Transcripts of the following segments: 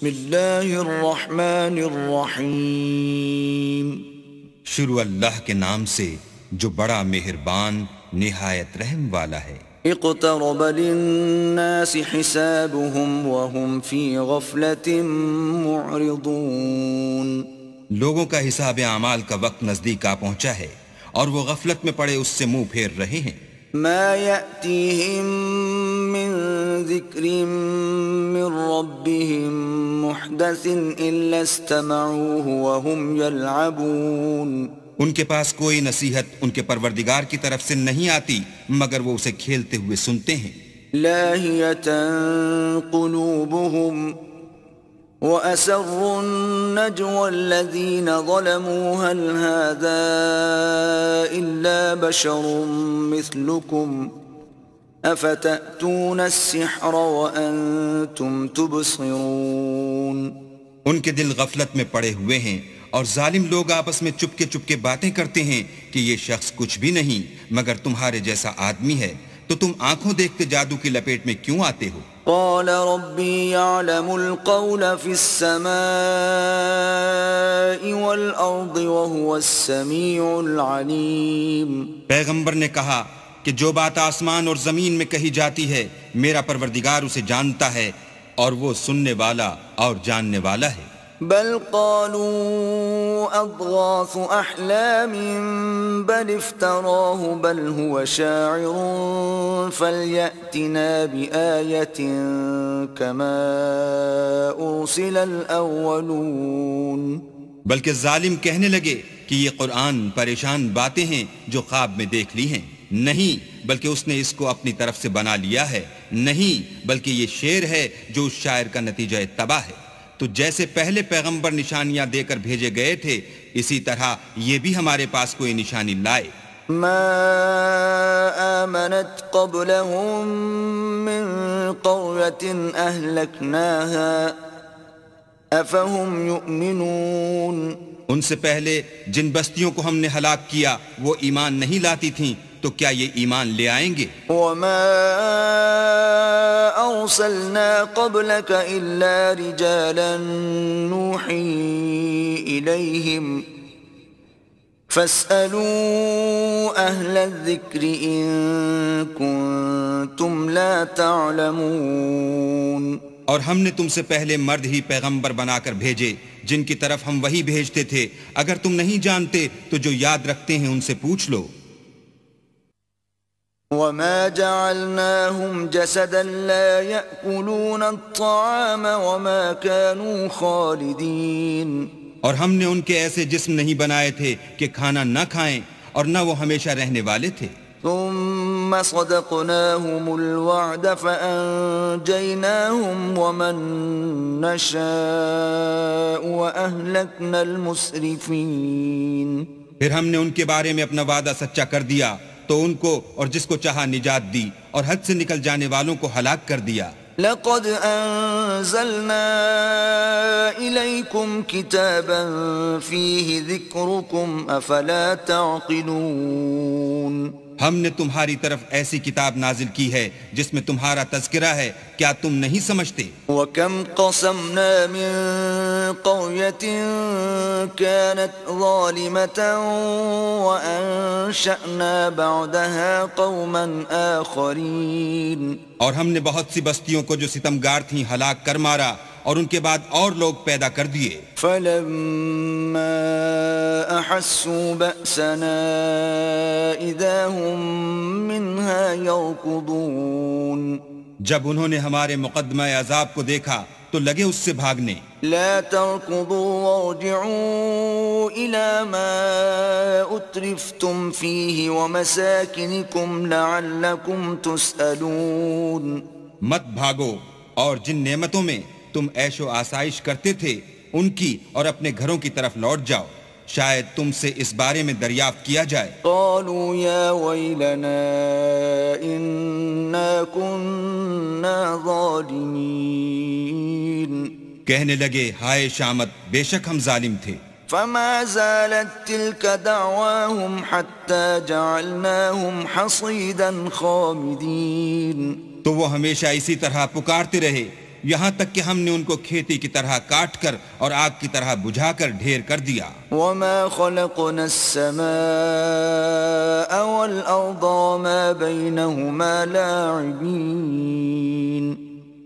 بسم اللہ الرحمن الرحیم. شروع اللہ کے نام سے جو بڑا مہربان نہایت رحم والا ہے. اقترب للناس حسابهم وهم في غفلة معرضون. لوگوں کا حساب اعمال کا وقت نزدیک آ پہنچا ہے اور وہ غفلت میں پڑے اس سے منہ پھیر رہے ہیں. ما يأتيهم من ذكر من ربهم محدث إلا استمعوه وهم يلعبون. ان کے پاس کوئی نصیحت ان کے پروردگار کی طرف سے نہیں آتی مگر وہ اسے کھیلتے ہوئے سنتے ہیں. لاهية قلوبهم وأسروا النجوى الذين ظلموا هل هذا إلا بشر مثلكم أفتأتون السحر وأنتم تبصرون. ان کے دل غفلت میں پڑے ہوئے ہیں اور ظالم لوگ آپس میں چپکے چپکے باتیں کرتے ہیں کہ یہ شخص کچھ بھی نہیں مگر تمہارے جیسا آدمی ہے، تو تم آنکھوں دیکھتے جادو کی لپیٹ میں کیوں آتے ہو؟ قال ربي يعلم القول في السماء والأرض وهو السميع العليم. پیغمبر نے کہا کہ جو بات آسمان اور زمین میں کہی جاتی ہے میرا پروردگار اسے جانتا ہے اور وہ سننے والا اور جاننے والا ہے. بل قالوا أضغاث أحلام بل افتراه بل هو شاعر فليأتنا بآية كما أرسل الأولون. بلکہ ظالم کہنے لگے کہ یہ قرآن پریشان باتیں ہیں جو خواب میں دیکھ لی ہیں. نہیں بلکہ اس نے اس کو اپنی طرف سے بنا لیا ہے. نہیں بلکہ یہ شعر ہے جو اس شاعر کا نتیجہ تباہ ہے. تو جیسے پہلے پیغمبر نشانیاں دے کر بھیجے گئے تھے اسی طرح یہ بھی ہمارے پاس کوئی نشانی لائے. ما آمنت قبلهم من قرية أهلكناها أفهم يؤمنون. ان سے پہلے جن بستیوں کو ہم نے ہلاک کیا وہ ایمان نہیں لاتی تھیں تو کیا یہ ایمان لے آئیں گے؟ وما أرسلنا قبلك إلا رجالا نوحي إليهم فاسألوا أهل الذكر إن كنتم لا تعلمون. اور ہم نے تم سے پہلے مرد ہی پیغمبر بنا کر بھیجے جن کی طرف ہم وہی بھیجتے تھے، اگر تم نہیں جانتے تو جو یاد رکھتے ہیں ان سے پوچھ لو. وما جعلناهم جسدا لا يأكلون الطعام وما كانوا خالدين. اور ہم نے ان کے ایسے جسم نہیں بنائے تھے کہ کھانا نہ کھائیں اور نہ وہ ہمیشہ رہنے والے تھے. ثم صدقناهم الوعد فأنجيناهم ومن نشاء وأهلكنا المسرفين. پھر ہم نے ان کے بارے میں اپنا وعدہ سچا کر دیا تو ان کو اور جس کو چاہا نجات دی اور حد سے نکل جانے والوں کو ہلاک کر دیا. لقد أنزلنا إليكم كتابا فيه ذكركم أفلا تعقلون. ہم نے تمہاری طرف ایسی کتاب نازل کی ہے جس میں تمہارا تذکرہ ہے، کیا تم نہیں سمجھتے؟ وَكَمْ قَصَمْنَا مِن قَرْيَةٍ كَانَتْ ظَالِمَةً وَأَنشَأْنَا بَعْدَهَا قَوْمًا آخَرِينَ. اور ہم نے بہت سی بستیوں کو جو ستمگار تھیں ہلاک کر مارا اور ان کے بعد اور لوگ پیدا کر دیے. فَلَمَّا أَحَسُّوا بَأْسَنَا إِذَا هُمْ مِنْهَا يَرْكُضُونَ. جب انہوں نے ہمارے مقدمہ عذاب کو دیکھا تو لگے اس سے بھاگنے. لا تركضوا وارجعوا إلى ما أترفتم فيه ومساكنكم لعلكم تسألون. مت بھاگو اور جن نعمتوں میں تم عیش و آسائش کرتے تھے ان کی اور اپنے گھروں کی طرف لوٹ جاؤ، شاید تم سے اس بارے میں دریافت کیا جائے. قالوا يا ويلنا إنا كنا ظالمين. کہنے لگے ہائے شامت، بے شک ہم ظالم تھے. فما زالت تلك دعواهم حتى جعلناهم حصيدا خامدين. تو وہ ہمیشہ اسی طرح پکارتے رہے یہاں تک کہ ہم نے ان کو کھیتی کی طرح کاٹ کر اور آگ کی طرح بجھا کر ڈھیر کر دیا. وما خلقنا السماء والأرض وما بينهما لاعبين.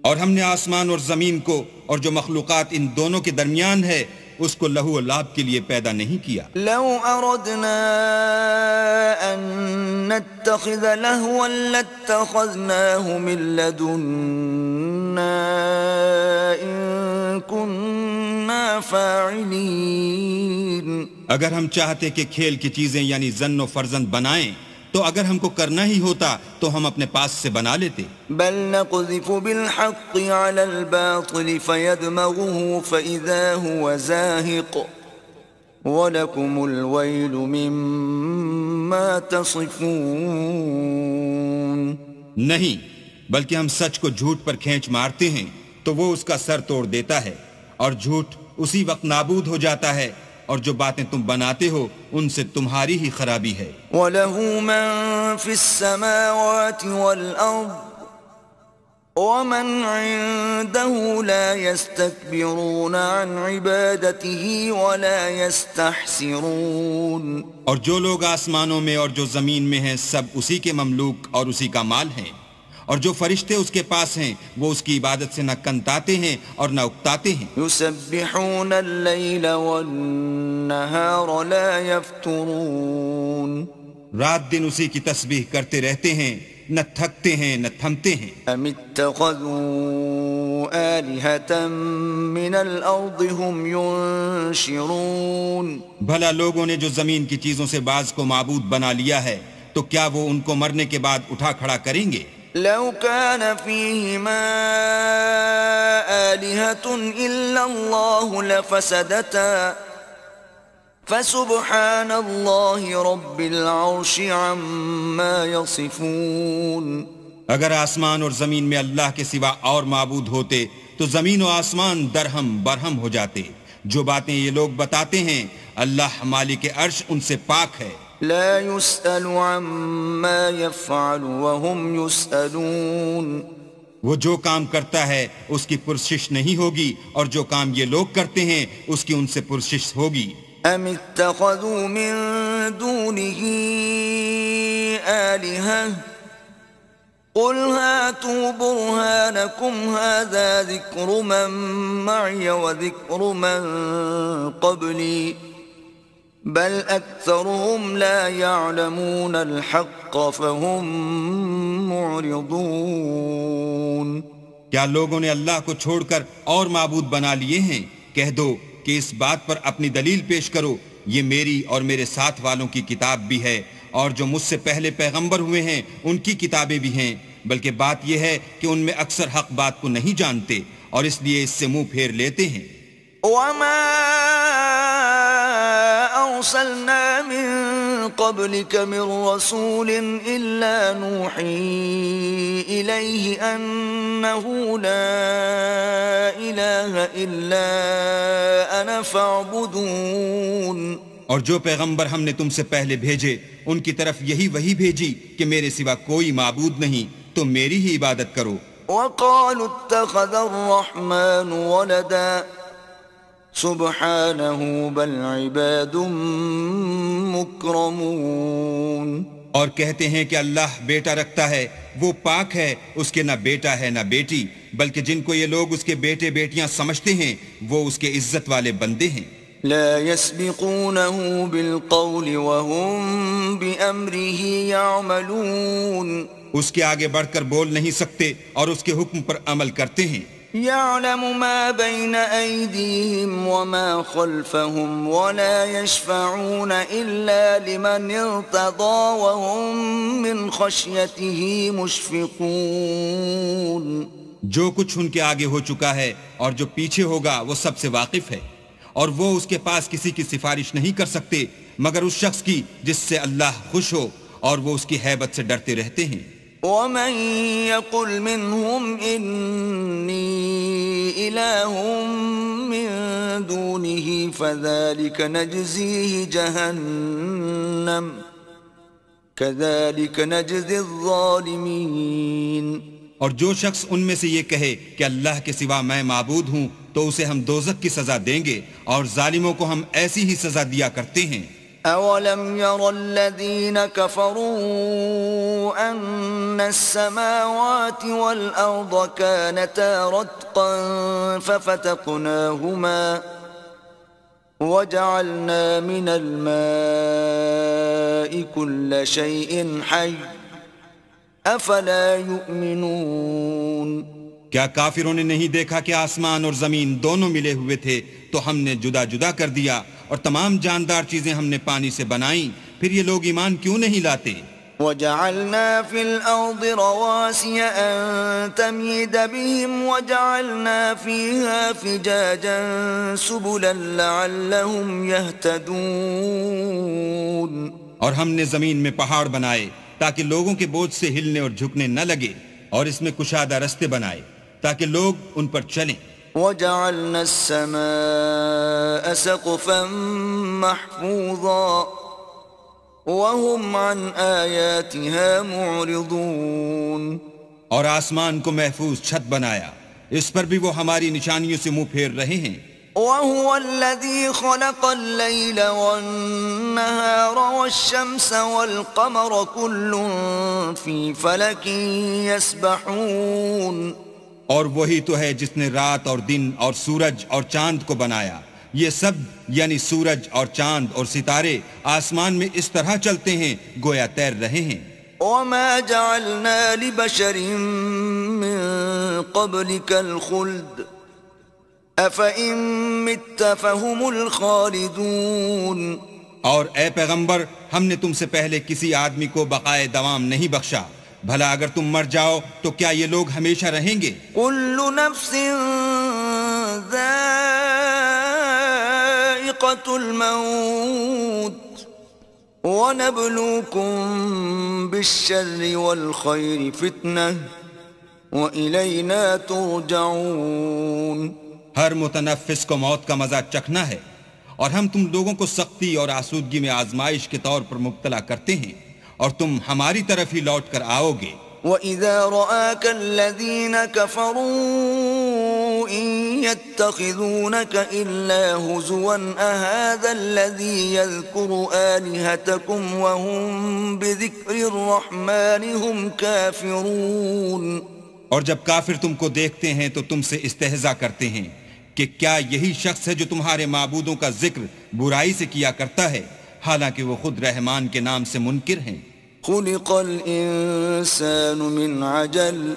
اور ہم نے آسمان اور زمین کو اور جو مخلوقات ان دونوں کے درمیان ہے اس کو لہو و لعب کے لیے پیدا نہیں کیا. لو أردنا أن نتخذ لهوا لاتخذناه من لدنا إن كنا فاعلين. اگر ہم چاہتے کہ کھیل کی چیزیں یعنی زن و فرزند بنائیں تو اگر ہم کو کرنا ہی ہوتا تو ہم اپنے پاس سے بنا لیتے. بل نقذف بالحق على الباطل فيدمغه فإذا هو زاهق وَلَكُمُ الْوَيْلُ مِمَّا تَصِفُونَ. نہیں بلکہ ہم سچ کو جھوٹ پر کھینچ مارتے ہیں تو وہ اس کا سر توڑ دیتا ہے اور جھوٹ اسی وقت نابود ہو جاتا ہے اور جو باتیں تم بناتے ہو ان سے تمہاری ہی خرابی ہے. وَلَهُ مَن فِي السَّمَاوَاتِ وَالْأَرْضِ وَمَنْ عِندَهُ لَا يَسْتَكْبِرُونَ عَنْ عِبَادَتِهِ وَلَا يَسْتَحْسِرُونَ. اور جو لوگ آسمانوں میں اور جو زمین میں ہیں سب اسی کے مملوک اور اسی کا مال ہیں، اور جو فرشتے اس کے پاس ہیں وہ اس کی عبادت سے نہ کنتاتے ہیں اور نہ اکتاتے ہیں. يُسَبِّحُونَ اللَّيْلَ وَالنَّهَارَ لَا يَفْتُرُونَ. رات دن اسی کی تسبیح کرتے رہتے ہیں، نہ تھکتے ہیں نہ تھمتے ہیں. أَمِ اتَّخَذُوا آلِهَةً مِّنَ الْأَرْضِ هُمْ يُنشِرُونَ. بھلا لوگوں نے جو زمین کی چیزوں سے بعض کو معبود بنا لیا ہے تو کیا وہ ان کو مرنے کے بعد اٹھا کھڑا کریں گے؟ لو كان فيهما آلهة إلا الله لفسدتا فسبحان الله رب العرش عما يصفون. اگر آسمان اور زمین میں اللہ کے سوا اور معبود ہوتے تو زمین و آسمان درہم برہم ہو جاتے. جو باتیں یہ لوگ بتاتے ہیں اللہ مالک عرش ان سے پاک ہے. لا يسأل عما يفعل وهم يسألون. وہ جو کام کرتا ہے اس کی پرسش نہیں ہوگی اور جو کام یہ لوگ کرتے ہیں اس کی ان سے پرسش ہوگی. ام اتخذوا من دونه آلهة قل هاتوا برهانكم هذا ذكر من معي وذكر من قبلي بل أكثرهم لا يعلمون الحق فهم معرضون. کیا لوگوں نے اللہ کو چھوڑ کر اور معبود بنا لیے ہیں؟ کہہ دو کہ اس بات پر اپنی دلیل پیش کرو، یہ میری اور میرے ساتھ والوں کی کتاب بھی ہے اور جو مجھ سے پہلے پیغمبر ہوئے ہیں ان کی کتابیں بھی ہیں، بلکہ بات یہ ہے کہ ان میں اکثر حق بات کو نہیں جانتے اور اس لیے اس سے منہ پھیر لیتے ہیں. وما أرسلنا من قبلك من رسول إلا نوحي إليه أنه لا إله إلا أنا فاعبدون. اور جو پیغمبر ہم نے تم سے پہلے بھیجے ان کی طرف یہی وحی بھیجی کہ میرے سوا کوئی معبود نہیں، تو میری ہی عبادت کرو. وقالوا اتخذ الرحمن ولدا سبحانه بل عباد مکرمون. اور کہتے ہیں کہ اللہ بیٹا رکھتا ہے، وہ پاک ہے، اس کے نہ بیٹا ہے نہ بیٹی، بلکہ جن کو یہ لوگ اس کے بیٹے بیٹیاں سمجھتے ہیں وہ اس کے عزت والے بندے ہیں. لا يسبقونه بالقول وهم بأمره يعملون. اس کے آگے بڑھ کر بول نہیں سکتے اور اس کے حکم پر عمل کرتے ہیں. يعلم ما بين أيديهم وما خلفهم ولا يشفعون إلا لمن ارتضى وهم من خشيته مشفقون. جو کچھ ان کے آگے ہو چکا ہے اور جو پیچھے ہوگا وہ سب سے واقف ہے، اور وہ اس کے پاس کسی کی سفارش نہیں کر سکتے مگر اس شخص کی جس سے اللہ خوش ہو، اور وہ اس کی ہیبت سے ڈرتے رہتے ہیں. ومن يقل منهم إني إله من دونه فذلك نجزيه جهنم كذلك نجزي الظالمين. اور جو شخص ان میں سے یہ کہے کہ اللہ کے سوا میں معبود ہوں تو اسے ہم دوزخ کی سزا دیں گے اور ظالموں کو ہم ایسی ہی سزا دیا کرتے ہیں۔ أَوَلَمْ يَرَ الَّذِينَ كَفَرُوا أَنَّ السَّمَاوَاتِ وَالْأَرْضَ كَانَتَا رَتْقًا فَفَتَقْنَاهُمَا وَجَعَلْنَا مِنَ الْمَاءِ كُلَّ شَيْءٍ حَيٍّ أَفَلَا يُؤْمِنُونَ۔ کیا کافروں نے نہیں دیکھا کہ آسمان اور زمین دونوں ملے ہوئے تھے تو ہم نے جدا جدا کر دیا اور تمام جاندار چیزیں ہم نے پانی سے بنائیں، پھر یہ لوگ ایمان کیوں نہیں لاتے؟ وَجَعَلْنَا فِي الْأَرْضِ رَوَاسِيَ أَن تَمِيدَ بِهِمْ وَجَعَلْنَا فِيهَا فِجَاجًا سُبُلًا لَعَلَّهُمْ يَهْتَدُونَ۔ اور ہم نے زمین میں پہاڑ بنائے تاکہ لوگوں کے بوجھ سے ہلنے اور جھکنے نہ لگے، اور اس میں کشادہ رستے بنائے تاکہ لوگ ان پر چلیں۔ وَجَعَلْنَا السَّمَاءَ سَقْفًا مَحْفُوظًا وَهُمْ عَنْ آيَاتِهَا مُعْرِضُونَ۔ اور آسمان کو محفوظ چھت بنایا، اس پر بھی وہ ہماری نشانیوں سے منہ پھیر رہے ہیں۔ وَهُوَ الَّذِي خَلَقَ اللَّيْلَ وَالنَّهَارَ وَالشَّمْسَ وَالْقَمَرَ كُلٌّ فِي فَلَكٍ يَسْبَحُونَ۔ اور وہی تو ہے جس نے رات اور دن اور سورج اور چاند کو بنایا، یہ سب یعنی سورج اور چاند اور ستارے آسمان میں اس طرح چلتے ہیں گویا تیر رہے ہیں۔ وَمَا جَعَلْنَا لِبَشَرٍ مِّن قَبْلِكَ الْخُلْدَ أَفَإِن مِّتَّ فَهُمُ الْخَالِدُونَ۔ اور اے پیغمبر، ہم نے تم سے پہلے کسی آدمی کو بقائے دوام نہیں بخشا، بھلا اگر تم مر جاؤ تو کیا یہ لوگ ہمیشہ رہیں گے؟ كُلُّ نَفْسٍ ذَائِقَةُ الْمَوْتِ وَنَبْلُوكُم بِالشَّرِّ وَالْخَيْرِ فِتْنَةً وَإِلَيْنَا تُرْجَعُونَ۔ ہر متنفس کو موت کا مزہ چکھنا ہے، اور ہم تم لوگوں کو سختی اور آسودگی میں آزمائش کے طور پر مبتلا کرتے ہیں، اور تم ہماری طرف ہی لوٹ کر آؤ گے۔ وَإِذَا رَآكَ الَّذِينَ كَفَرُوا إِن يَتَّخِذُونَكَ إِلَّا هُزُوًا أَهَذَا الَّذِي يَذْكُرُ آلِهَتَكُمْ وَهُمْ بِذِكْرِ الرَّحْمَنِ هُمْ كَافِرُونَ۔ اور جب کافر تم کو دیکھتے ہیں تو تم سے استہزا کرتے ہیں کہ کیا یہی شخص ہے جو تمہارے معبودوں کا ذکر برائی سے کیا کرتا ہے، حالانکہ وہ خود رحمان کے نام سے منکر ہیں۔ خُلِقَ الْإِنسَانُ مِنْ عَجَلٍ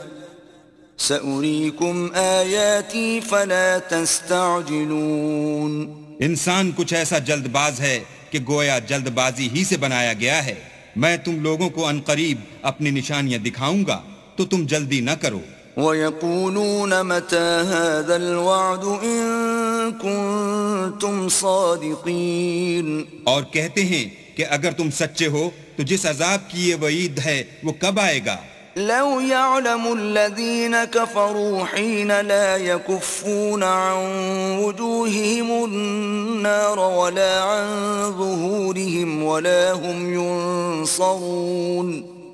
سَأُرِيكُمْ آيَاتِي فَلَا تَسْتَعْجِلُونَ۔ انسان کچھ ایسا جلد باز ہے کہ گویا جلد بازی ہی سے بنایا گیا ہے، میں تم لوگوں کو عنقریب اپنی نشانیاں دکھاؤں گا تو تم جلدی نہ کرو۔ وَيَقُولُونَ مَتَى هَذَا الْوَعْدُ إِن كُنتُمْ صَادِقِينَ۔ اور کہتے ہیں کہ اگر تم سچے ہو تو جس عذاب کی یہ وعید ہے وہ کب آئے گا؟ لَوْ يَعْلَمُ الَّذِينَ كَفَرُوا حِينَ لَا يَكُفُّونَ عَن وُجُوهِهِمُ النَّارَ وَلَا عَن ظُهُورِهِمْ وَلَا هُمْ يُنصَرُونَ۔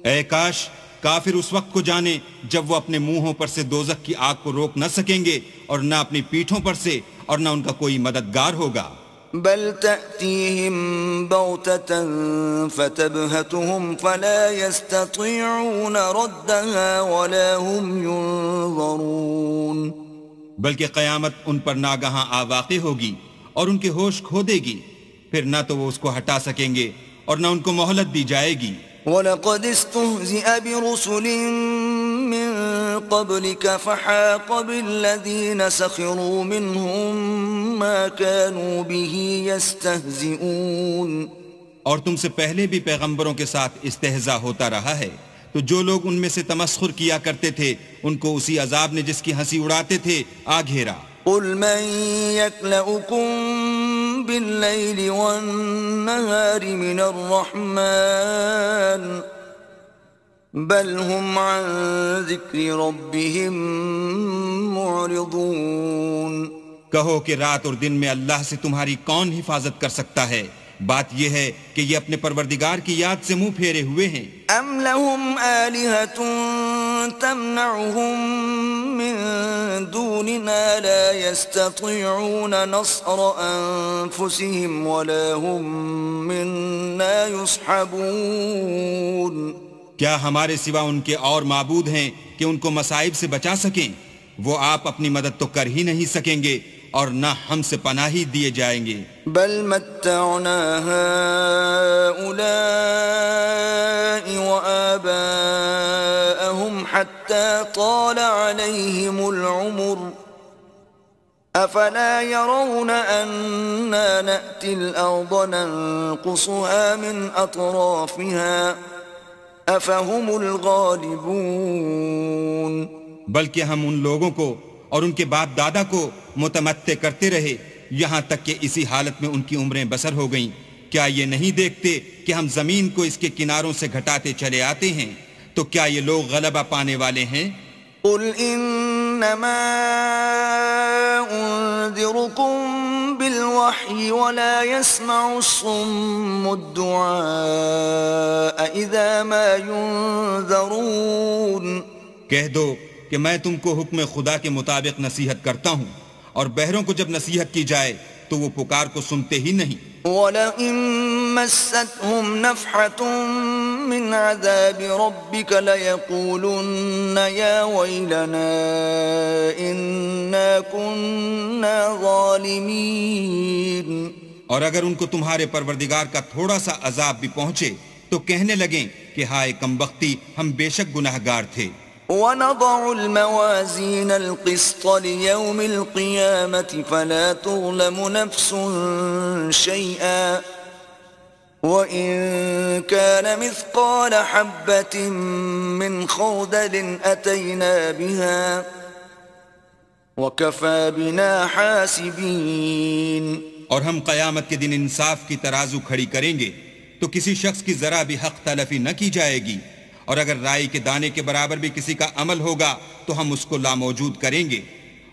اے کاش کافر اس وقت کو جانے جب وہ اپنے منہوں پر سے دوزخ کی آگ کو روک نہ سکیں گے، اور نہ اپنی پیٹھوں پر سے، اور نہ ان کا کوئی مددگار ہوگا۔ بل تأتيهم بغتة فتبهتهم فلا يستطيعون ردها ولا هم ينظرون۔ بلکہ قیامت ان پر ناگہاں آ واقع ہوگی اور ان کے ہوش کھو دے گی، پھر نہ تو وہ اس کو ہٹا سکیں گے اور نہ ان کو مہلت دی جائے گی۔ وَلَقَدِ اسْتُهْزِئَ بِرُسُلٍ مِّن قَبْلِكَ فَحَاقَ بِالَّذِينَ سَخِرُوا مِنْهُمْ مَا كَانُوا بِهِ يَسْتَهْزِئُونَ۔ اور تم سے پہلے بھی پیغمبروں کے ساتھ استہزاء ہوتا رہا ہے، تو جو لوگ ان میں سے تمسخر کیا کرتے تھے ان کو اسی عذاب نے جس کی ہنسی اڑاتے تھے آ گھیرا۔ قُلْ مَن يَكْلَؤُكُم بِاللَّيْلِ وَالنَّهَارِ مِنَ الرَّحْمَنِ بَلْ هُمْ عَن ذِكْرِ رَبِّهِمْ مُعْرِضُونَ۔ کہو کہ رات اور دن میں اللہ سے تمہاری کون حفاظت کر سکتا ہے؟ بات یہ ہے کہ یہ اپنے پروردگار کی یاد سے منہ پھیرے ہوئے ہیں۔ أَمْ لَهُمْ آلِهَةٌ تمنعهم من دوننا لا يستطيعون نصر أنفسهم ولا هم منا يصحبون کیا ہمارے سوا ان کے اور معبود ہیں کہ ان کو مصائب سے بچا سکیں؟ وہ آپ اپنی مدد تو کر ہی نہیں سکیں گے اور نہ ہم سے پناہی دیے جائیں گے. بل متعنا هؤلاء وآباءهم حتى طال عليهم العمر أفلا يرون أنا نأتي الأرض ننقصها من أطرافها أفهم الغالبون. بلکہ ہم ان لوگوں کو اور ان کے باپ دادا کو متمتع کرتے رہے یہاں تک کہ اسی حالت میں ان کی عمریں بسر ہو گئیں. کیا یہ نہیں دیکھتے کہ ہم زمین کو اس کے کناروں سے گھٹاتے چلے آتے ہیں؟ تو کیا یہ لوگ غلبہ پانے والے ہیں؟ قل انما انذركم بالوحي ولا يسمع الصم الدعاء اذا ما ينذرون. کہہ دو کہ میں تم کو حکم خدا کے مطابق نصیحت کرتا ہوں اور بہروں کو جب نصیحت کی جائے تو وہ پکار کو سنتے ہی نہیں. وَلَئِن مَسَّتْهُمْ نَفْحَةٌ مِّنْ عَذَابِ رَبِّكَ لَيَقُولُنَّ يَا وَيْلَنَا إِنَّا كُنَّا ظَالِمِينَ. اور اگر ان کو تمہارے پروردگار کا تھوڑا سا عذاب بھی پہنچے تو کہنے لگیں کہ ہائے کمبختی، ہم بے شک گناہگار تھے. وَنَضَعُ الْمَوَازِينَ الْقِسْطَ لِيَوْمِ الْقِيَامَةِ فَلَا تُظْلَمُ نَفْسٌ شَيْئًا وَإِن كَانَ مِثْقَالَ حَبَّةٍ مِّنْ خَرْدَلٍ أَتَيْنَا بِهَا وَكَفَى بِنَا حَاسِبِينَ. اور ہم قیامت کے دن انصاف کی ترازو کھڑی کریں گے تو کسی شخص کی ذرا بھی حق تلفی نہ کی جائے گی، اور اگر رائی کے دانے کے برابر بھی کسی کا عمل ہوگا تو ہم اس کو لاموجود کریں گے،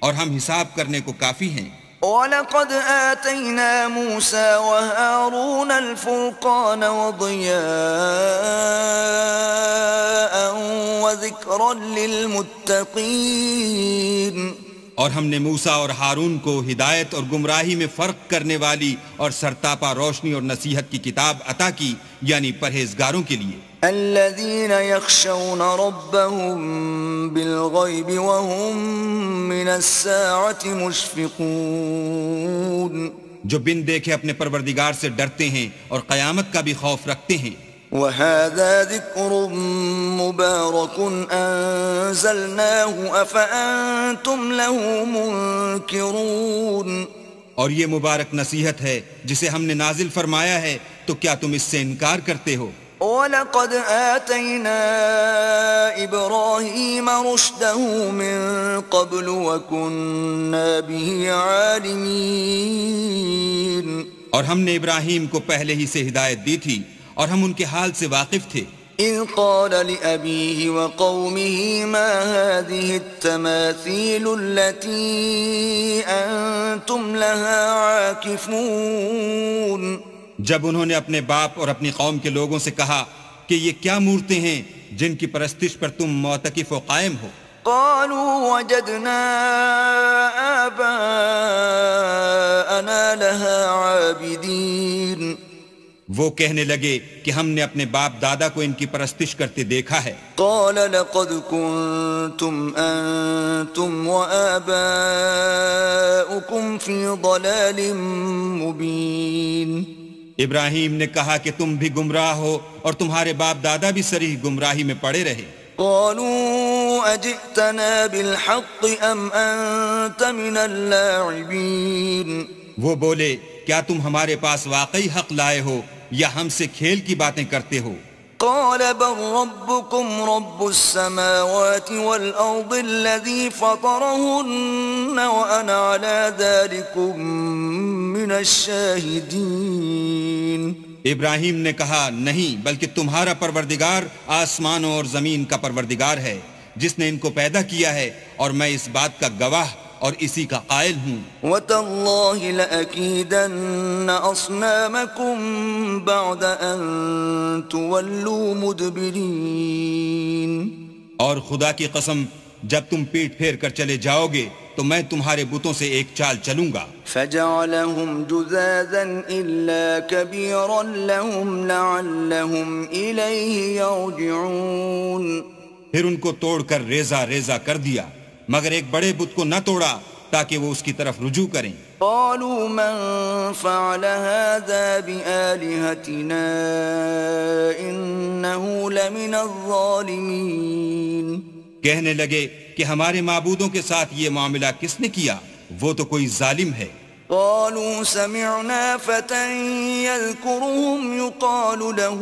اور ہم حساب کرنے کو کافی ہیں. وَلَقَدْ آتَيْنَا مُوسَى وَهَارُونَ الْفُرْقَانَ وَضِيَاءً وَذِكْرًا لِلْمُتَّقِينَ. اور ہم نے موسیٰ اور ہارون کو ہدایت اور گمراہی میں فرق کرنے والی اور سرتاپا روشنی اور نصیحت کی کتاب عطا کی، یعنی پرہیزگاروں کے لیے. الذين يخشون ربهم بالغيب وهم من الساعة مشفقون. جو بن دیکھے اپنے پروردگار سے ڈرتے ہیں اور قیامت کا بھی خوف رکھتے ہیں. وهذا ذكر مبارك أنزلناه أفأنتم له منكرون. اور یہ مبارک نصیحت ہے جسے ہم نے نازل فرمایا ہے، تو کیا تم اس سے انکار کرتے ہو؟ وَلَقَدْ آتَيْنَا إِبْرَاهِيمَ رُشْدَهُ مِن قَبْلُ وَكُنَّا بِهِ عَالِمِينَ. اور ہم نے ابراہیم کو پہلے ہی سے ہدایت دی تھی اور ہم ان کے حال سے واقف تھے. إِذْ قَالَ لِأَبِيهِ وَقَوْمِهِ مَا هَذِهِ التَّمَاثِيلُ الَّتِي أَنْتُمْ لَهَا عَاكِفُونَ. جب انہوں نے اپنے باپ اور اپنی قوم کے لوگوں سے کہا کہ یہ کیا مورتیں ہیں جن کی پرستش پر تم معتکف و قائم ہو؟ قالوا وجدنا آباءنا لها عابدين. وہ کہنے لگے کہ ہم نے اپنے باپ دادا کو ان کی پرستش کرتے دیکھا ہے. قال لقد كنتم أنتم وآباؤكم في ضلال مبين. ابراہیم نے کہا کہ تم بھی گمراہ ہو اور تمہارے باپ دادا بھی صریح گمراہی میں پڑے رہے. قالوا أجئتنا بالحق أم أنت من اللاعبين. وہ بولے کیا تم ہمارے پاس واقعی حق لائے ہو یا ہم سے کھیل کی باتیں کرتے ہو؟ قال بل ربكم رب السماوات والأرض الذي فطرهن وأنا على ذلكم من الشاهدين. ابراہیم نے کہا نہیں، بلکہ تمہارا پروردگار آسمانوں اور زمین کا پروردگار ہے جس نے ان کو پیدا کیا ہے، اور میں اس بات کا گواہ اور اسی کا قائل ہوں. وَتَاللَّهِ لَأَكِيدَنَّ أَصْنَامَكُمْ بَعْدَ أَن تُوَلُّوا مُدْبِرِينَ. اور خدا کی قسم جب تم پیٹ پھیر کر چلے جاؤ گے تو میں تمہارے بتوں سے ایک چال چلوں گا. فجعلهم جذاذا إلا كبيرا لهم لعلهم إليه يرجعون. پھر ان کو توڑ کر ریزہ ریزہ کر دیا مگر ایک بڑے بت کو نہ توڑا تاکہ وہ اس کی طرف رجوع کریں. قالوا من فعل هذا بآلهتنا إنه لمن الظالمين. کہنے لگے کہ ہمارے معبودوں کے ساتھ یہ معاملہ کس نے کیا؟ وہ تو کوئی ظالم ہے. قالوا سمعنا فتى يذكرهم يقال له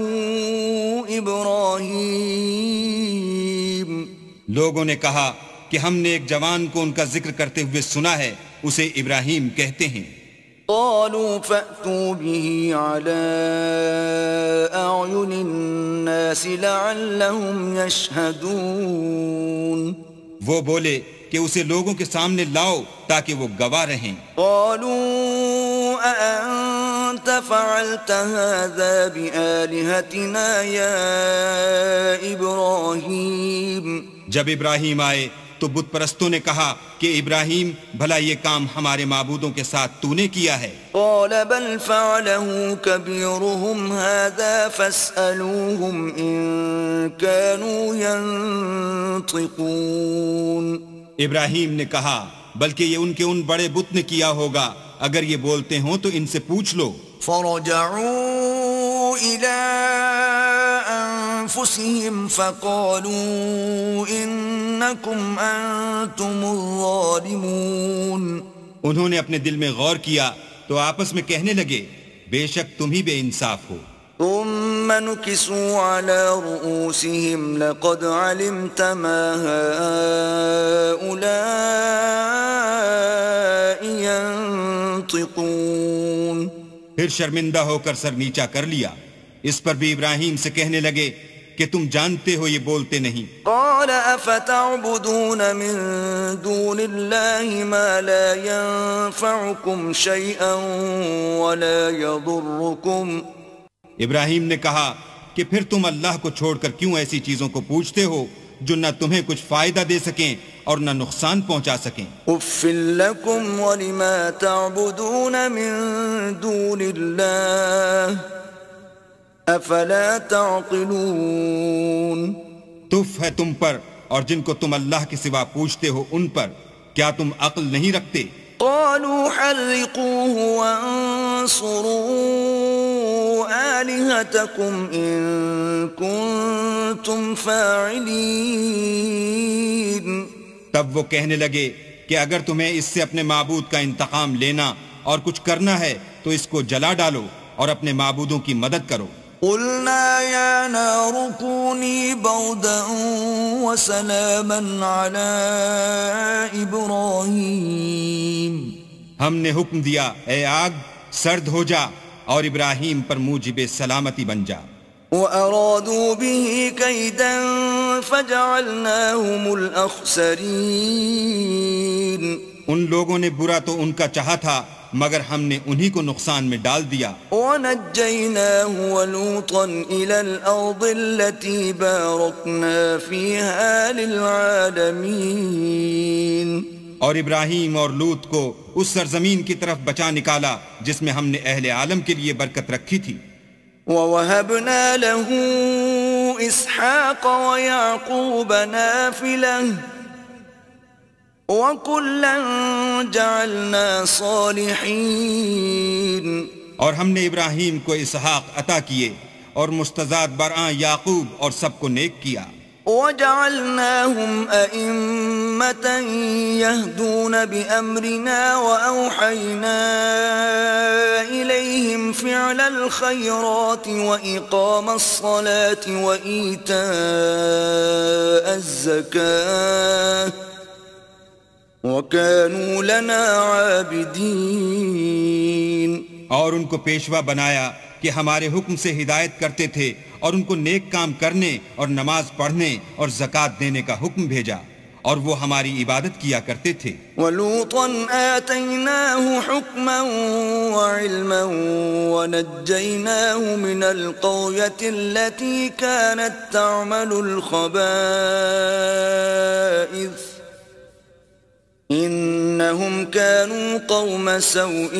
إبراهيم. لوگوں نے کہا کہ ہم نے ایک جوان کو ان کا ذکر کرتے ہوئے سنا ہے، اسے ابراہیم کہتے ہیں. قالوا فأتوا به على أعين الناس لعلهم يشهدون. وہ بولے کہ اسے لوگوں کے سامنے لاؤ تاکہ وہ گواہ رہیں. قالوا أأنت فعلت هذا بآلهتنا يا إبراهيم. جب ابراہیم آئے تو بت پرستوں نے کہا کہ ابراہیم بھلا یہ کام ہمارے معبودوں کے ساتھ تو نے کیا ہے؟ قال بل فعله كبيرهم هذا فاسألوهم إن كانوا ينطقون. ابراہیم نے کہا بلکہ یہ ان کے ان بڑے بت نے کیا ہوگا، اگر یہ بولتے ہوں تو ان سے پوچھ لو. فرجعوا إلى أنفسهم فقالوا إنكم أنتم الظالمون. انہوں نے اپنے دل میں غور کیا تو آپس میں کہنے لگے بے شک تم ہی بے انصاف ہو. ثم نكسوا على رؤوسهم لقد علمت ما هؤلاء ينطقون. پھر شرمندہ ہو کر سر نیچا کر لیا. اس پر بھی ابراہیم سے کہنے لگے کہ تم جانتے ہو یہ بولتے نہیں. قال افتعبدون من دون الله ما لا ينفعكم شيئا ولا يضركم. ابراہیم نے کہا کہ پھر تم اللہ کو چھوڑ کر کیوں ایسی چیزوں کو پوچھتے ہو جو نہ تمہیں کچھ فائدہ دے سکیں اور نہ نقصان پہنچا سکیں. اف لکم ولما تعبدون من دون اللہ افلا تعقلون. تف ہے تم پر اور جن کو تم اللہ کے سوا پوچھتے ہو ان پر، کیا تم عقل نہیں رکھتے؟ قالوا حرقوه وانصروا آلهتكم إن كنتم فاعلين. تب وہ کہنے لگے کہ اگر تمہیں اس سے اپنے معبود کا انتقام لینا اور کچھ کرنا ہے تو اس کو جلا ڈالو اور اپنے معبودوں کی مدد کرو. قلنا يا نار كوني بردا وسلاما على إبراهيم. ہم نے حکم دیا اے آگ سرد ہو جا اور ابراہیم پر موجب سلامتی بن جا. وأرادوا به كيدا فجعلناهم الأخسرين. ان لوگوں نے برا تو ان کا چاہا تھا مگر ہم نے انہی کو نقصان میں ڈال دیا. وَنَجَّيْنَاهُ وَلُوطًا إِلَى الْأَرْضِ الَّتِي بَارَكْنَا فِيهَا لِلْعَالَمِينَ. اور ابراہیم اور لوط کو اس سرزمین کی طرف بچا نکالا جس میں ہم نے اہل عالم کے لیے برکت رکھی تھی. وَوَهَبْنَا لَهُ إِسْحَاقَ وَيَعْقُوبَ نَافِلَةً وَكُلًّا جَعَلْنَا صَالِحِينَ. اور ہم نے ابراہیم کو اسحاق عطا کیے اور مستضاد برآں یعقوب اور سب کو نیک کیا. وَجَعَلْنَاهُمْ أَئِمَّةً يَهْدُونَ بِأَمْرِنَا وَأَوْحَيْنَا إِلَيْهِمْ فِعْلَ الْخَيْرَاتِ وَإِقَامَ الصَّلَاةِ وَإِيتَاءَ الزَّكَاةِ وَكَانُوا لَنَا عَابِدِينَ. اور ان کو پیشوا بنایا کہ ہمارے حکم سے ہدایت کرتے تھے اور ان کو نیک کام کرنے اور نماز پڑھنے اور زکوٰۃ دینے کا حکم بھیجا اور وہ ہماری عبادت کیا کرتے تھے. وَلُوطًا آتَيْنَاهُ حُكْمًا وَعِلْمًا وَنَجَّيْنَاهُ مِنَ الْقَرْيَةِ الَّتِي كَانَتْ تَعْمَلُ الْخَبَائِثَ إِنَّهُمْ كَانُوا قَوْمَ سَوْءٍ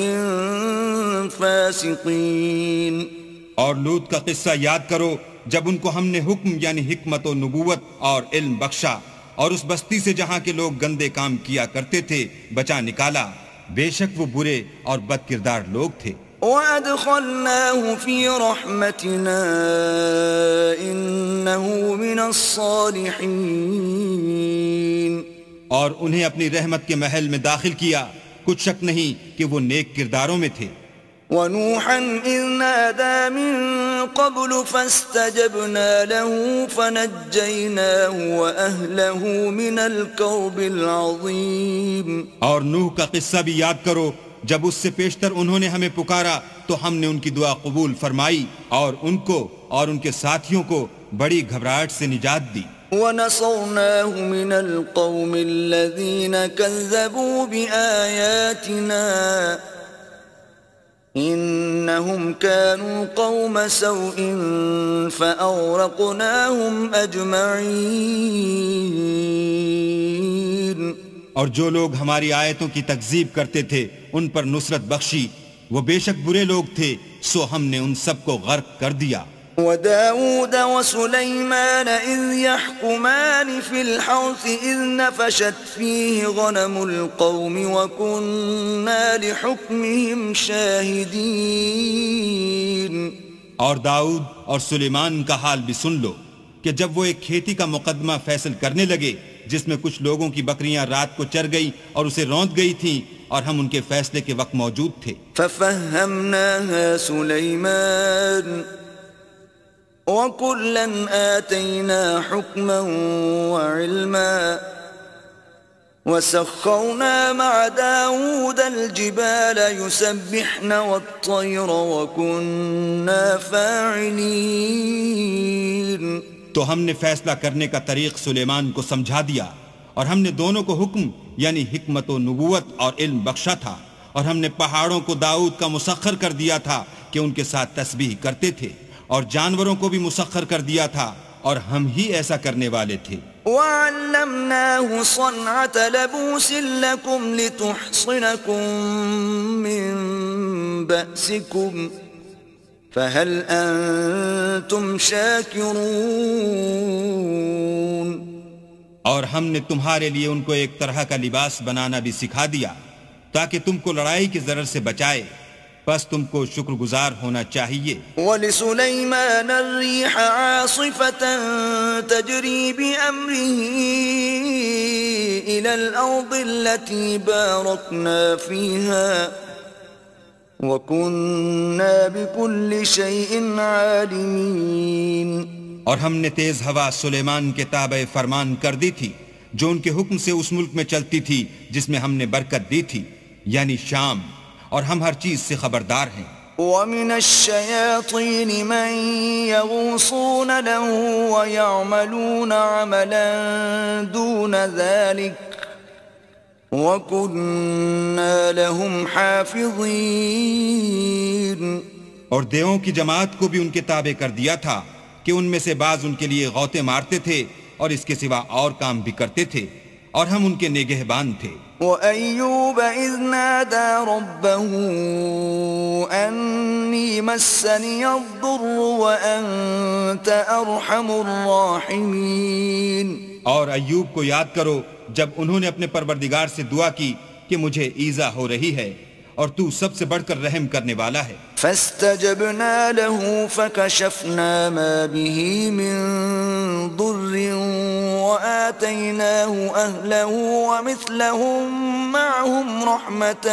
فَاسِقِينَ. اور لوط کا قصہ یاد کرو جب ان کو ہم نے حکم یعنی حکمت و نبوت اور علم بخشا اور اس بستی سے جہاں کے لوگ گندے کام کیا کرتے تھے بچا نکالا. بے شک وہ برے اور بد کردار لوگ تھے. وَأَدْخَلْنَاهُ فِي رَحْمَتِنَا إِنَّهُ مِنَ الصَّالِحِينَ. اور انہیں اپنی رحمت کے محل میں داخل کیا، کچھ شک نہیں کہ وہ نیک کرداروں میں تھے. وَنُوحًا إِذْ نَادَى مِن قَبْلُ فَاسْتَجَبْنَا لَهُ فَنَجَّيْنَاهُ وَأَهْلَهُ مِنَ الْكَرْبِ الْعَظِيمِ. اور نوح کا قصہ بھی یاد کرو جب اس سے پیشتر انہوں نے ہمیں پکارا تو ہم نے ان کی دعا قبول فرمائی اور ان کو اور ان کے ساتھیوں کو بڑی گھبراہٹ سے نجات دی. وَنَصَرْنَاهُ مِنَ الْقَوْمِ الَّذِينَ كَذَّبُوا بِآيَاتِنَا إِنَّهُمْ كَانُوا قَوْمَ سَوْءٍ فَأَغْرَقْنَاهُمْ أَجْمَعِينَ. اور جو لوگ ہماری آیتوں کی تکذیب کرتے تھے ان پر نصرت بخشی، وہ بے شک برے لوگ تھے، سو ہم نے ان سب کو غرق کر دیا. وَدَاوُودَ وَسُلَيْمَانَ إِذْ يَحْكُمَانِ فِي الْحَرْثِ إِذْ نَفَشَتْ فِيهِ غَنَمُ الْقَوْمِ وَكُنَّا لِحُكْمِهِمْ شَاهِدِينَ. اور داؤد اور سلیمان کا حال بھی سن لو کہ جب وہ ایک کھیتی کا مقدمہ فیصل کرنے لگے جس میں کچھ لوگوں کی بکریاں رات کو چر گئی اور اسے روند گئی تھیں اور ہم ان کے فیصلے کے وقت موجود تھے. فَفَهَّمْنَاهَا سُلَيْمَانَ وَكُلًّا آتَيْنَا حُكْمًا وَعِلْمًا وَسَخَّرْنَا مَعَ دَاوُودَ الْجِبَالَ يُسَبِّحْنَ وَالطَّيْرَ وَكُنَّا فَاعِلِينَ. تو ہم نے فیصلہ کرنے کا طریق سلیمان کو سمجھا دیا اور ہم نے دونوں کو حکم یعنی حکمت و نبوت اور علم بخشا تھا اور ہم نے پہاڑوں کو داؤد کا مسخر کر دیا تھا کہ ان کے ساتھ تسبیح کرتے تھے اور جانوروں کو بھی مسخر کر دیا تھا اور ہم ہی ایسا کرنے والے تھے. وَعَلَّمْنَاهُ صَنْعَةَ لَبُوسٍ لَكُمْ لِتُحْصِنَكُمْ مِنْ بَأْسِكُمْ فَهَلْ أَنْتُمْ شَاكِرُونَ. اور ہم نے تمہارے لیے ان کو ایک طرح کا لباس بنانا بھی سکھا دیا تاکہ تم کو لڑائی کی ضرر سے بچائے، بس تم کو شکر گزار ہونا چاہیے. وَلِسُلَيْمَانَ الرِّيحَ عَاصِفَةً تَجْرِي بِأَمْرِهِ إِلَى الْأَرْضِ الَّتِي بَارَكْنَا فِيهَا وَكُنَّا بِكُلِّ شَيْءٍ عَالِمِينَ. اور ہم نے تیز ہوا سلیمان کے تابع فرمان کر دی تھی جو ان کے حکم سے اس ملک میں چلتی تھی جس میں ہم نے برکت دی تھی یعنی شام، اور ہم ہر چیز سے خبردار ہیں. وَمِنَ الشَّيَاطِينِ مَن يَغُوصُونَ لَهُ وَيَعْمَلُونَ عَمَلًا دُونَ ذَلِكَ وَكُنَّا لَهُمْ حَافِظِينَ. اور دیووں کی جماعت کو بھی ان کے تابع کر دیا تھا کہ ان میں سے بعض ان کے لیے غوطے مارتے تھے اور اس کے سوا اور کام بھی کرتے تھے اور ہم ان کے نگہبان تھے. وَأَيُّوبَ إِذْ نَادَى رَبَّهُ أَنِّي مَسَّنِيَ الضُّرُّ وَأَنْتَ أَرْحَمُ الرَّاحِمِينَ. اور ایوب کو یاد کرو جب انہوں نے اپنے پروردگار سے دعا کی کہ مجھے ایذا ہو رہی ہے اور تو سب سے بڑھ کر رحم کرنے والا ہے. فَاسْتَجَبْنَا لَهُ فَكَشَفْنَا مَا بِهِ مِن ضُرٍّ وَآتَيْنَاهُ أَهْلَهُ وَمِثْلَهُم مَّعَهُمْ رَحْمَةً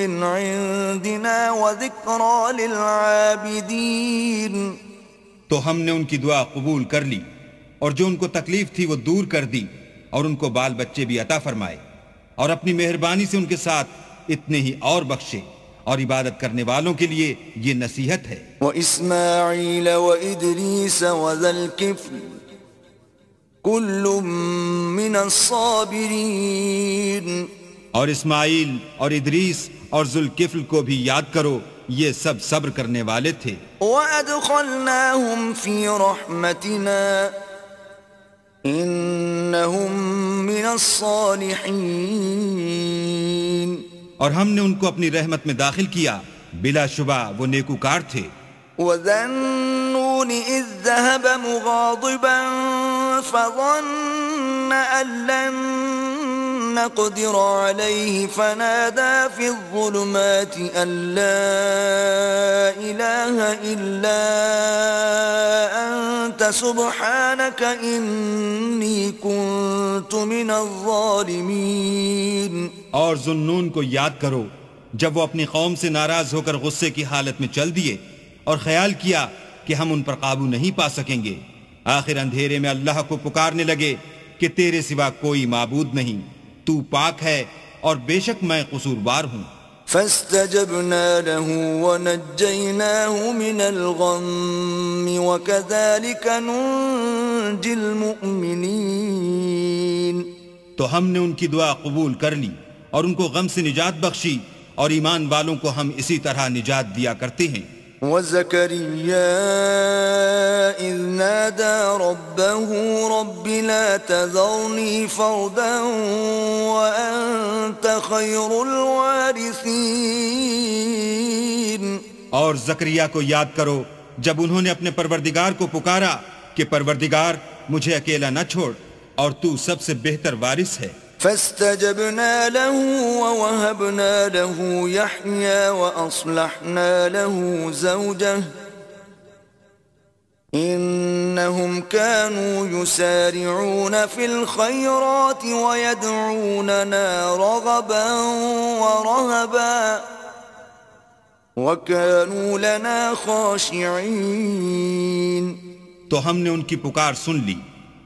مِّنْ عِندِنَا وَذِكْرَىٰ لِلْعَابِدِينَ. تو ہم نے ان کی دعا قبول کر لی اور جو ان کو تکلیف تھی وہ دور کر دی اور ان کو بال بچے بھی عطا فرمائے اور اپنی مہربانی سے ان کے ساتھ اتنے ہی اور بخشے، اور عبادت کرنے والوں کے لیے یہ نصیحت ہے. وَإِسْمَاعِيلَ وَإِدْرِيسَ وَذَا الْكِفْلِ كل من الصابرين. اور اسماعیل اور ادریس اور ذوالکفل کو بھی یاد کرو، یہ سب صبر کرنے والے تھے۔ وَأَدْخَلْنَاهُمْ فِي رَحْمَتِنَا إِنَّهُمْ مِنَ الصَّالِحِينَ، اور ہم نے ان کو اپنی رحمت میں داخل کیا، بلا شبہ وہ نیکوکار تھے۔ وَذَا النُّونِ إِذ ذَّهَبَ مُغَاضِبًا فَظَنَّ أَن لَّن نَّقْدِرَ عَلَيْهِ فَنَادَىٰ فِي الظُّلُمَاتِ أَن لَّا إِلَٰهَ إِلَّا أَنتَ سُبْحَانَكَ إِنِّي كُنتُ مِنَ الظَّالِمِينَ۔ اور ذُنُّون کو یاد کرو جب وہ اپنی قوم سے ناراض ہو کر غصے کی حالت میں چل دیے اور خیال کیا کہ ہم ان پر قابو نہیں پا سکیں گے، آخر اندھیرے میں اللہ کو پکارنے لگے کہ تیرے سوا کوئی معبود نہیں، تو پاک ہے اور بے شک میں قصوروار ہوں۔ فاستجبنا له ونجيناه من الغم وكذلك ننجي المؤمنين۔ تو ہم نے ان کی دعا قبول کر لی اور ان کو غم سے نجات بخشی، اور ایمان والوں کو ہم اسی طرح نجات دیا کرتے ہیں۔ وَزَكَرِيَّا إِذْ نَادَى رَبَّهُ رَبِّ لَا تَذَرْنِي فَرْدًا وَأَنْتَ خَيْرُ الْوَارِثِينَ۔ اور زکریا کو یاد کرو جب انہوں نے اپنے پروردگار کو پکارا کہ پروردگار مجھے اکیلا نہ چھوڑ اور تو سب سے بہتر وارث ہے۔ فاستجبنا له ووهبنا له يحيى وأصلحنا له زوجه إنهم كانوا يسارعون في الخيرات ويدعوننا رغبا ورهبا وكانوا لنا خاشعين۔ تو ہم نے ان کی پکار سن لی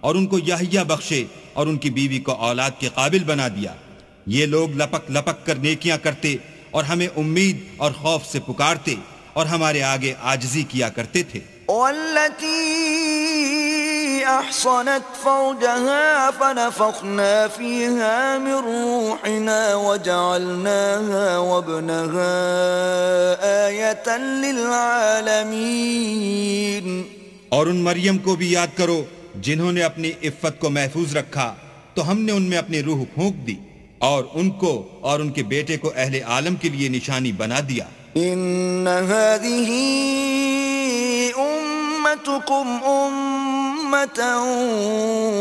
اور ان کو یحییٰ بخشے اور ان کی بیوی کو اولاد کے قابل بنا دیا۔ یہ لوگ لپک لپک کر نیکیاں کرتے اور ہمیں امید اور خوف سے پکارتے اور ہمارے آگے عاجزی کیا کرتے تھے۔ والتي أحصنت فرجها فنفخنا فيها من روحنا وجعلناها وابنها آية للعالمين۔ اور ان مریم کو بھی یاد کرو جنہوں نے اپنی عفت کو محفوظ رکھا، تو ہم نے ان میں اپنی روح پھونک دی اور ان کو اور ان کے بیٹے کو اہل عالم کے لیے نشانی بنا دیا۔ ان هذه امتكم امة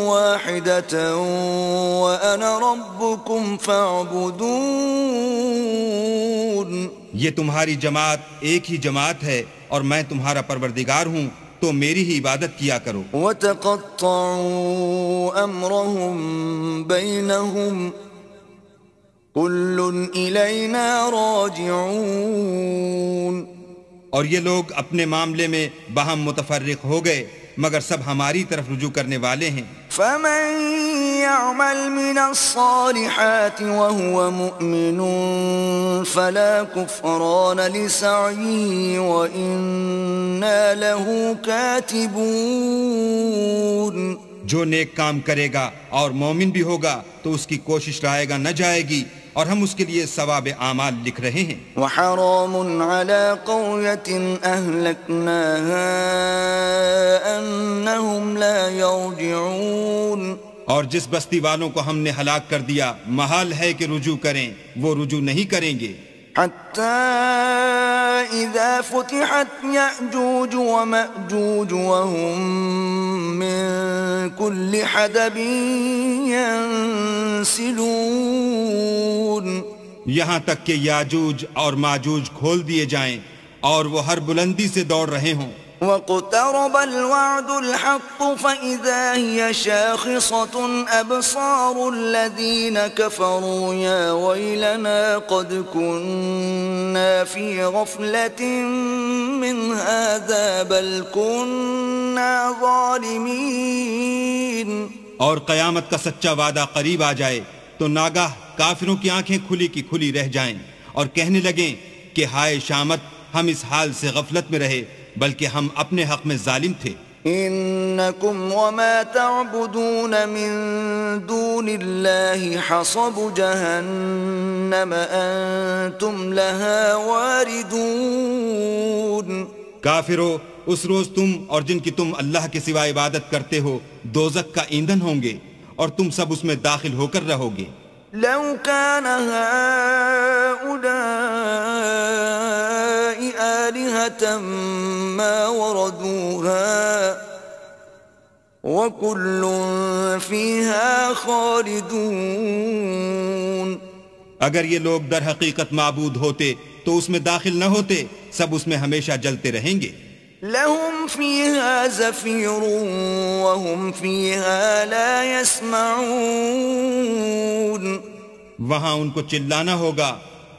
واحدة وانا ربكم فاعبدون۔ یہ تمہاری جماعت ایک ہی جماعت ہے اور میں تمہارا پروردگار ہوں، تو میری ہی عبادت کیا کرو۔ وَتَقَطَّعُوا أَمْرَهُمْ بَيْنَهُمْ كُلٌّ إِلَيْنَا رَاجِعُونَ۔ اور یہ لوگ اپنے معاملے میں باہم متفرق ہو گئے مگر سب ہماری طرف رجوع کرنے والے ہیں۔ فَمَن يَعْمَلْ مِنَ الصَّالِحَاتِ وَهُوَ مُؤْمِنٌ فَلَا كُفْرَانَ لِسَعْيِهِ وَإِنَّا لَهُ كَاتِبُونَ۔ جو نیک کام کرے گا اور مومن بھی ہوگا تو اس کی کوشش رائے گا نہ جائے گی، اور ہم اس کے لیے ثواب اعمال لکھ رہے ہیں۔ وحرام على قرية أهلكناها أنهم لا يرجعون۔ اور جس بستی والوں کو ہم نے ہلاک کر دیا محال ہے کہ رجوع کریں، وہ رجوع نہیں کریں گے۔ حتى إذا فتحت يأجوج ومأجوج وهم من كل حدب ينسلون۔ یہاں تک کہ یاجوج اور ماجوج کھول دیے جائیں اور وہ ہر بلندی سے دوڑ رہے ہوں۔ واقترب الوعد الحق فإذا هي شاخصة أبصار الذين كفروا يا ويلنا قد كنا في غفلة من هذا بل كنا ظالمين۔ اور قیامت کا سچا وعدہ قریب آ جائے تو ناگاہ کافروں کی آنکھیں کھلی کی کھلی رہ جائیں اور کہنے لگیں کہ ہائے شامت، ہم اس حال سے غفلت میں رہے بلکہ ہم اپنے حق میں ظالم تھے۔ إنكم وما تعبدون من دون الله حصب جهنم أنتم لها واردون. کافرو، اس روز تم اور جن کی تم اللہ کے سوا عبادت کرتے ہو دوزخ کا ایندھن ہوں گے اور تم سب اس میں داخل ہو کر رہو گے. لو كان هؤلاء آلهة ما وردوها وكل فيها خالدون. اگر یہ لوگ در حقیقت معبود ہوتے تو اس میں داخل نہ ہوتے، سب اس میں ہمیشہ جلتے رہیں گے. لهم فيها زفير وهم فيها لا يسمعون. وہاں ان کو چلانا ہوگا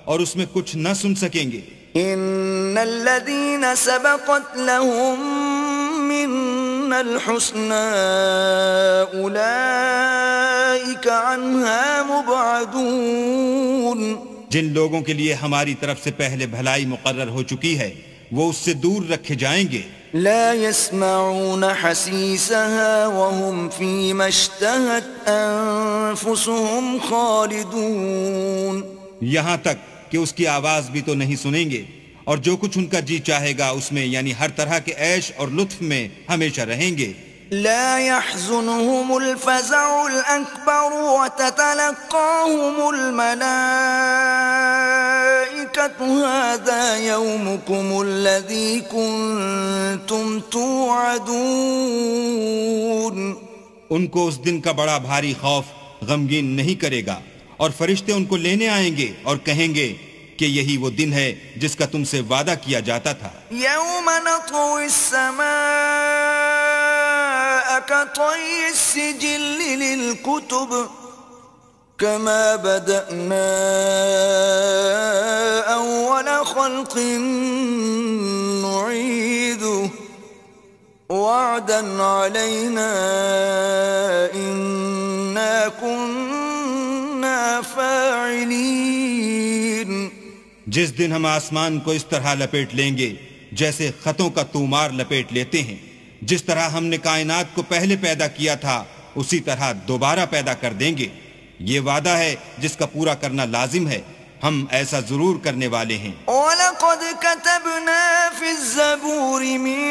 اور اس میں کچھ نہ سن سکیں گے. ان الذين سبقت لهم منا الحسنى اولئك عنها مبعدون. جن لوگوں کے لیے ہماری طرف سے پہلے بھلائی مقرر ہو چکی ہے وہ اس سے دور رکھے جائیں گے. لا يسمعون حسيسها وهم فيما اشتهت أنفسهم خالدون. یہاں تک کہ اس کی آواز بھی تو نہیں سنیں گے اور جو کچھ ان کا جی چاہے گا اس میں یعنی ہر طرح کے عیش اور لطف میں ہمیشہ رہیں گے. لا يحزنهم الفزع الأكبر وتتلقاهم الملائكة هذا يومكم الذي كنتم توعدون. ان کو اس دن کا بڑا بھاری خوف غمگین نہیں کرے گا اور فرشتے ان کو لینے آئیں گے اور کہیں گے کہ یہی وہ دن ہے جس کا تم سے وعدہ کیا جاتا تھا. يوم نطوي السماء كطي السجل للكتب كما بدأنا أول خلق نعيده وعدا علينا إنا كنا فاعلين. جس دن ہم آسمان کو اس طرح لپیٹ لیں گے جیسے خطوں کا تومار لپیٹ لیتے ہیں، جس طرح ہم نے کائنات کو پہلے پیدا کیا تھا اسی طرح دوبارہ پیدا کر دیں گے. یہ وعدہ ہے جس کا پورا کرنا لازم ہے، ہم ایسا ضرور کرنے والے ہیں. وَلَقَدْ كَتَبْنَا فِي الزَّبُورِ مِن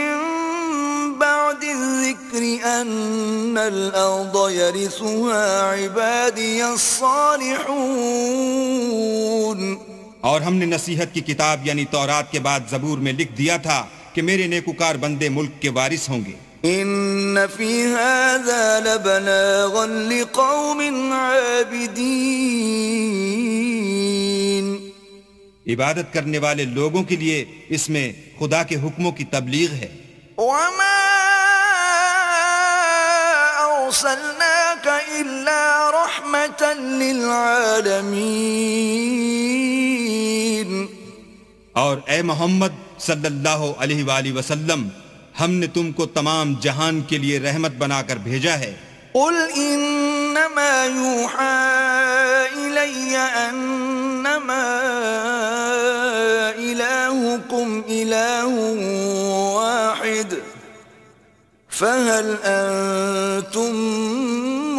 بَعْدِ الذِّكْرِ أَنَّ الْأَرْضَ يَرِثُهَا عِبَادِيَ الصَّالِحُونَ. اور ہم نے نصیحت کی کتاب یعنی تورات کے بعد زبور میں لکھ دیا تھا کہ میرے نیکوکار بندے ملک کے وارث ہوں گے. ان فی هذا لبلاغا لقوم عابدین. عبادت کرنے والے لوگوں کے لیے اس میں خدا کے حکموں کی تبلیغ ہے. وما ارسلناک الا رحمتا للعالمین. اور اے محمد صلی اللہ علیہ وآلہ وسلم، ہم نے تم کو تمام جہان کے لیے رحمت بنا کر بھیجا ہے. قل انما یوحى الی انما الہکم الہ واحد فهل انتم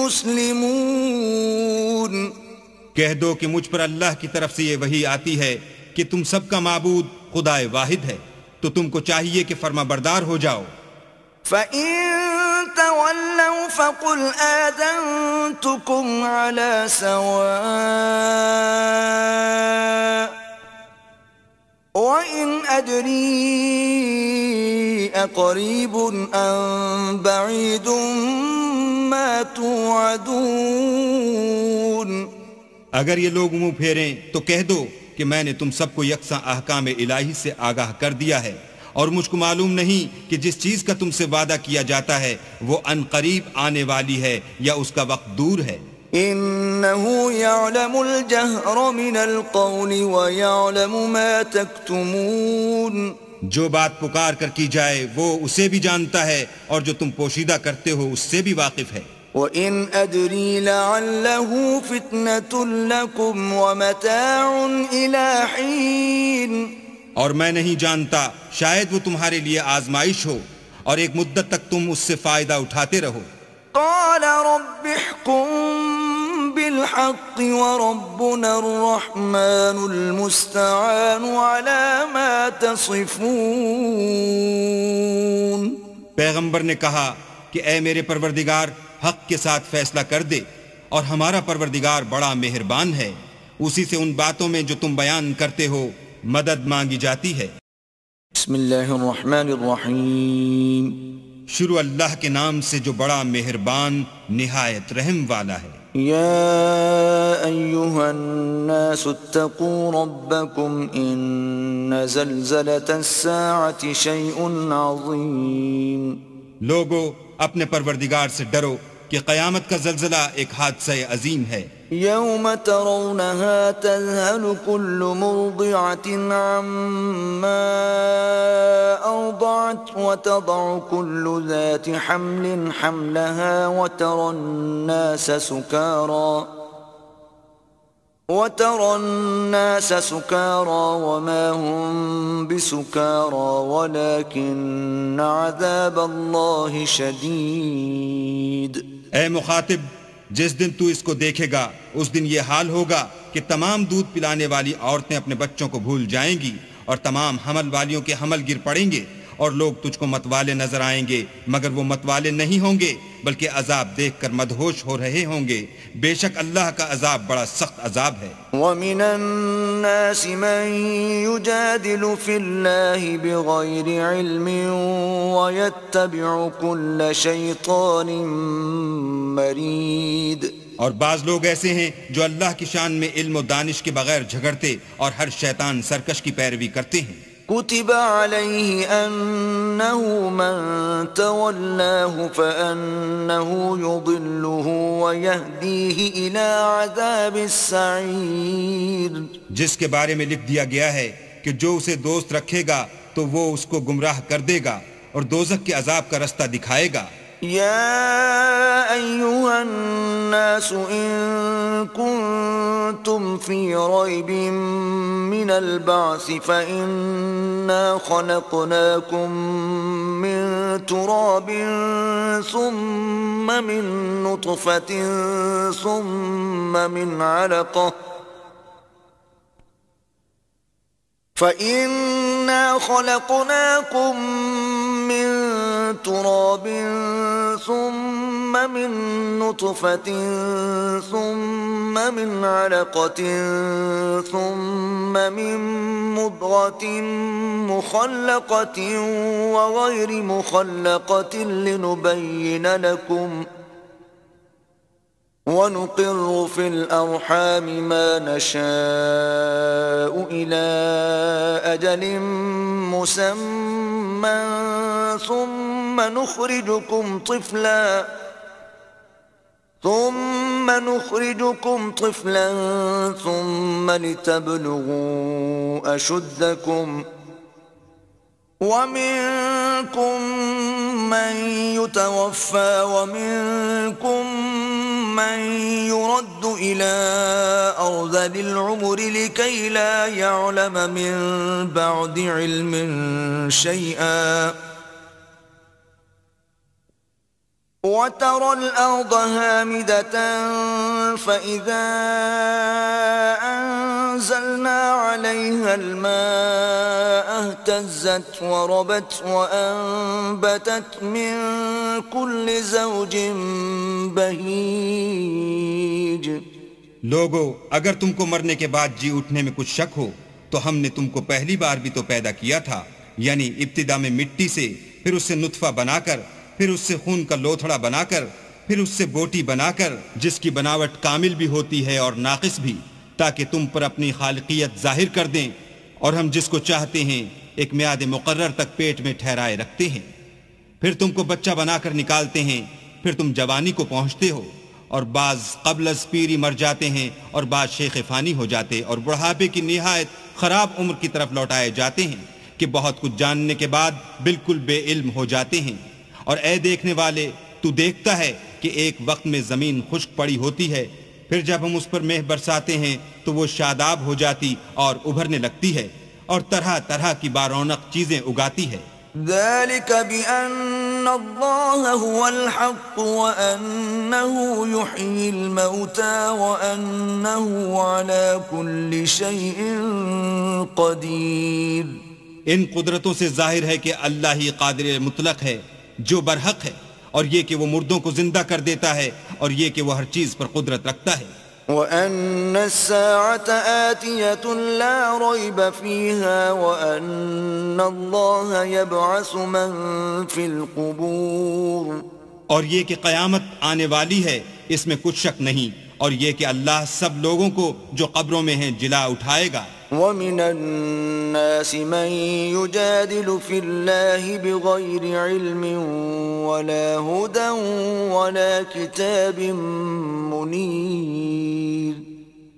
مسلمون. کہہ دو کہ مجھ پر اللہ کی طرف سے یہ وحی آتی ہے کہ تم سب کا معبود خدا واحد ہے، تو تم کو چاہیے کہ فرما بردار ہو جاؤ. فَإِن تَوَلَّوْا فَقُلْ آذَنْتُكُمْ عَلَى سَوَاءٍ وَإِنْ أَدْرِي أَقَرِيبٌ أَمْ بَعِيدٌ مَا تُوعَدُونَ. اگر یہ لوگ منہ پھیریں تو کہہ دو کہ میں نے تم سب کو یکساں احکام الہی سے آگاہ کر دیا ہے، اور مجھ کو معلوم نہیں کہ جس چیز کا تم سے وعدہ کیا جاتا ہے وہ ان قریب آنے والی ہے یا اس کا وقت دور ہے. انه يعلم الجهر من القول ويعلم ما تكتمون. جو بات پکار کر کی جائے وہ اسے بھی جانتا ہے اور جو تم پوشیدہ کرتے ہو اس سے بھی واقف ہے. وَإِنْ أَدْرِي لَعَلَّهُ فِتْنَةٌ لَكُمْ وَمَتَاعٌ إِلَى حِينٍ. اور میں نہیں جانتا، شاید وہ تمہارے لیے آزمائش ہو اور ایک مدت تک تم اس سے فائدہ اٹھاتے رہو۔ قال رب احكم بالحق وربنا الرحمن المستعان على ما تصفون۔ پیغمبر نے کہا کہ اے میرے پروردگار حق کے ساتھ فیصلہ کر دے، اور ہمارا پروردگار بڑا مہربان ہے، اسی سے ان باتوں میں جو تم بیان کرتے ہو مدد مانگی جاتی ہے۔ بسم اللہ الرحمن الرحیم۔ شروع اللہ کے نام سے جو بڑا مہربان نہایت رحم والا ہے۔ یا ایہا الناس اتقوا ربکم ان زلزلة الساعة شیء عظیم۔ لوگو اپنے پروردگار سے ڈرو کہ قیامت کا زلزلہ ایک حادثہ عظیم ہے۔ یوم ترونها تذهل كل مرضعة عما أرضعت وتضع كل ذات حمل حملها وترى الناس سكارى وما هم بسكارى ولكن عذاب الله شديد۔ اے مخاطب، جس دن تو اس کو دیکھے گا اس دن یہ حال ہوگا کہ تمام دودھ پلانے والی عورتیں اپنے بچوں کو بھول جائیں گی، اور تمام حمل والیوں کے حمل گر پڑیں گے، اور لوگ تجھ کو متوالے نظر آئیں گے، مگر وہ متوالے نہیں ہوں گے بلکہ عذاب دیکھ کر مدہوش ہو رہے ہوں گے۔ بے شک اللہ کا عذاب بڑا سخت عذاب ہے۔ وَمِنَ النَّاسِ مَن يُجَادِلُ فِي اللَّهِ بِغَيْرِ عِلْمٍ وَيَتَّبِعُ كُلَّ شَيْطَانٍ مَرِيدٍ۔ اور بعض لوگ ایسے ہیں جو اللہ کی شان میں علم و دانش کے بغیر جھگڑتے اور ہر شیطان سرکش کی پیروی کرتے ہیں۔ كتب عليه أنه من تولاه فأنه يضله ويهديه إلى عذاب السعير۔ جس کے بارے میں لکھ دیا گیا ہے کہ جو اسے دوست رکھے گا تو وہ اس کو گمراہ کر دے گا اور دوزخ کے عذاب کا رستہ دکھائے گا۔ يا أيها الناس إن كنتم في ريب من البعث فإنا خلقناكم من تراب ثم من نطفة ثم من علقة فإنا خلقناكم من تراب ثم من نطفة ثم من علقة ثم من مضغة مخلقة وغير مخلقة لنبين لكم ونقر في الأرحام ما نشاء إلى أجل مسمى ثم نخرجكم طفلا ثم لتبلغوا أشدكم ومنكم من يتوفى ومنكم من يرد إلى أرذل العمر لكي لا يعلم من بعد علم شيئا وترى الأرض هامدة فإذا أنزلنا عليها الماء اهتزت وربت وأنبتت من كل زوج بهيج۔ لوگو، اگر تم کو مرنے کے بعد جی اٹھنے میں کچھ شک ہو تو ہم نے تم کو پہلی بار بھی تو پیدا کیا تھا، یعنی ابتدا میں مٹی سے، پھر اس سے نطفہ بنا کر، پھر اس سے خون کا لوتھڑا بنا کر، پھر اس سے بوٹی بنا کر، جس کی بناوٹ کامل بھی ہوتی ہے اور ناقص بھی، تاکہ تم پر اپنی خالقیت ظاہر کر دیں، اور ہم جس کو چاہتے ہیں ایک میعاد مقرر تک پیٹ میں ٹھہرائے رکھتے ہیں، پھر تم کو بچہ بنا کر نکالتے ہیں، پھر تم جوانی کو پہنچتے ہو، اور بعض قبل از پیری مر جاتے ہیں اور بعض شیخ فانی ہو جاتے اور بڑھاپے کی نہایت خراب عمر کی طرف لوٹائے جاتے ہیں کہ بہت کچھ جاننے کے بعد بالکل بے علم ہو جاتے ہیں۔ اور اے دیکھنے والے، تو دیکھتا ہے کہ ایک وقت میں زمین خشک پڑی ہوتی ہے، پھر جب ہم اس پر مہ برساتے ہیں تو وہ شاداب ہو جاتی اور ابھرنے لگتی ہے اور طرح طرح کی بارونق چیزیں اگاتی ہے۔ ذلك بأن الله هو الحق وأنه يحيي الموتى وأنه على كل شيء قدير. ان قدرتوں سے ظاہر ہے کہ اللہ ہی قادر مطلق ہے جو برحق ہے، اور یہ کہ وہ مردوں کو زندہ کر دیتا ہے، اور یہ کہ وہ ہر چیز پر قدرت رکھتا ہے. وَأَنَّ السَّاعَةَ آتِيَةٌ لَا رَيْبَ فِيهَا وَأَنَّ اللَّهَ يَبْعَثُ مَن فِي الْقُبُورِ. اور یہ کہ قیامت آنے والی ہے، اس میں کچھ شک نہیں، اور یہ کہ اللہ سب لوگوں کو جو قبروں میں ہیں جلا اٹھائے گا. وَمِنَ النَّاسِ مَن يُجَادِلُ فِي اللَّهِ بِغَيْرِ عِلْمٍ وَلَا هُدًى وَلَا كِتَابٍ مُنِيرٍ.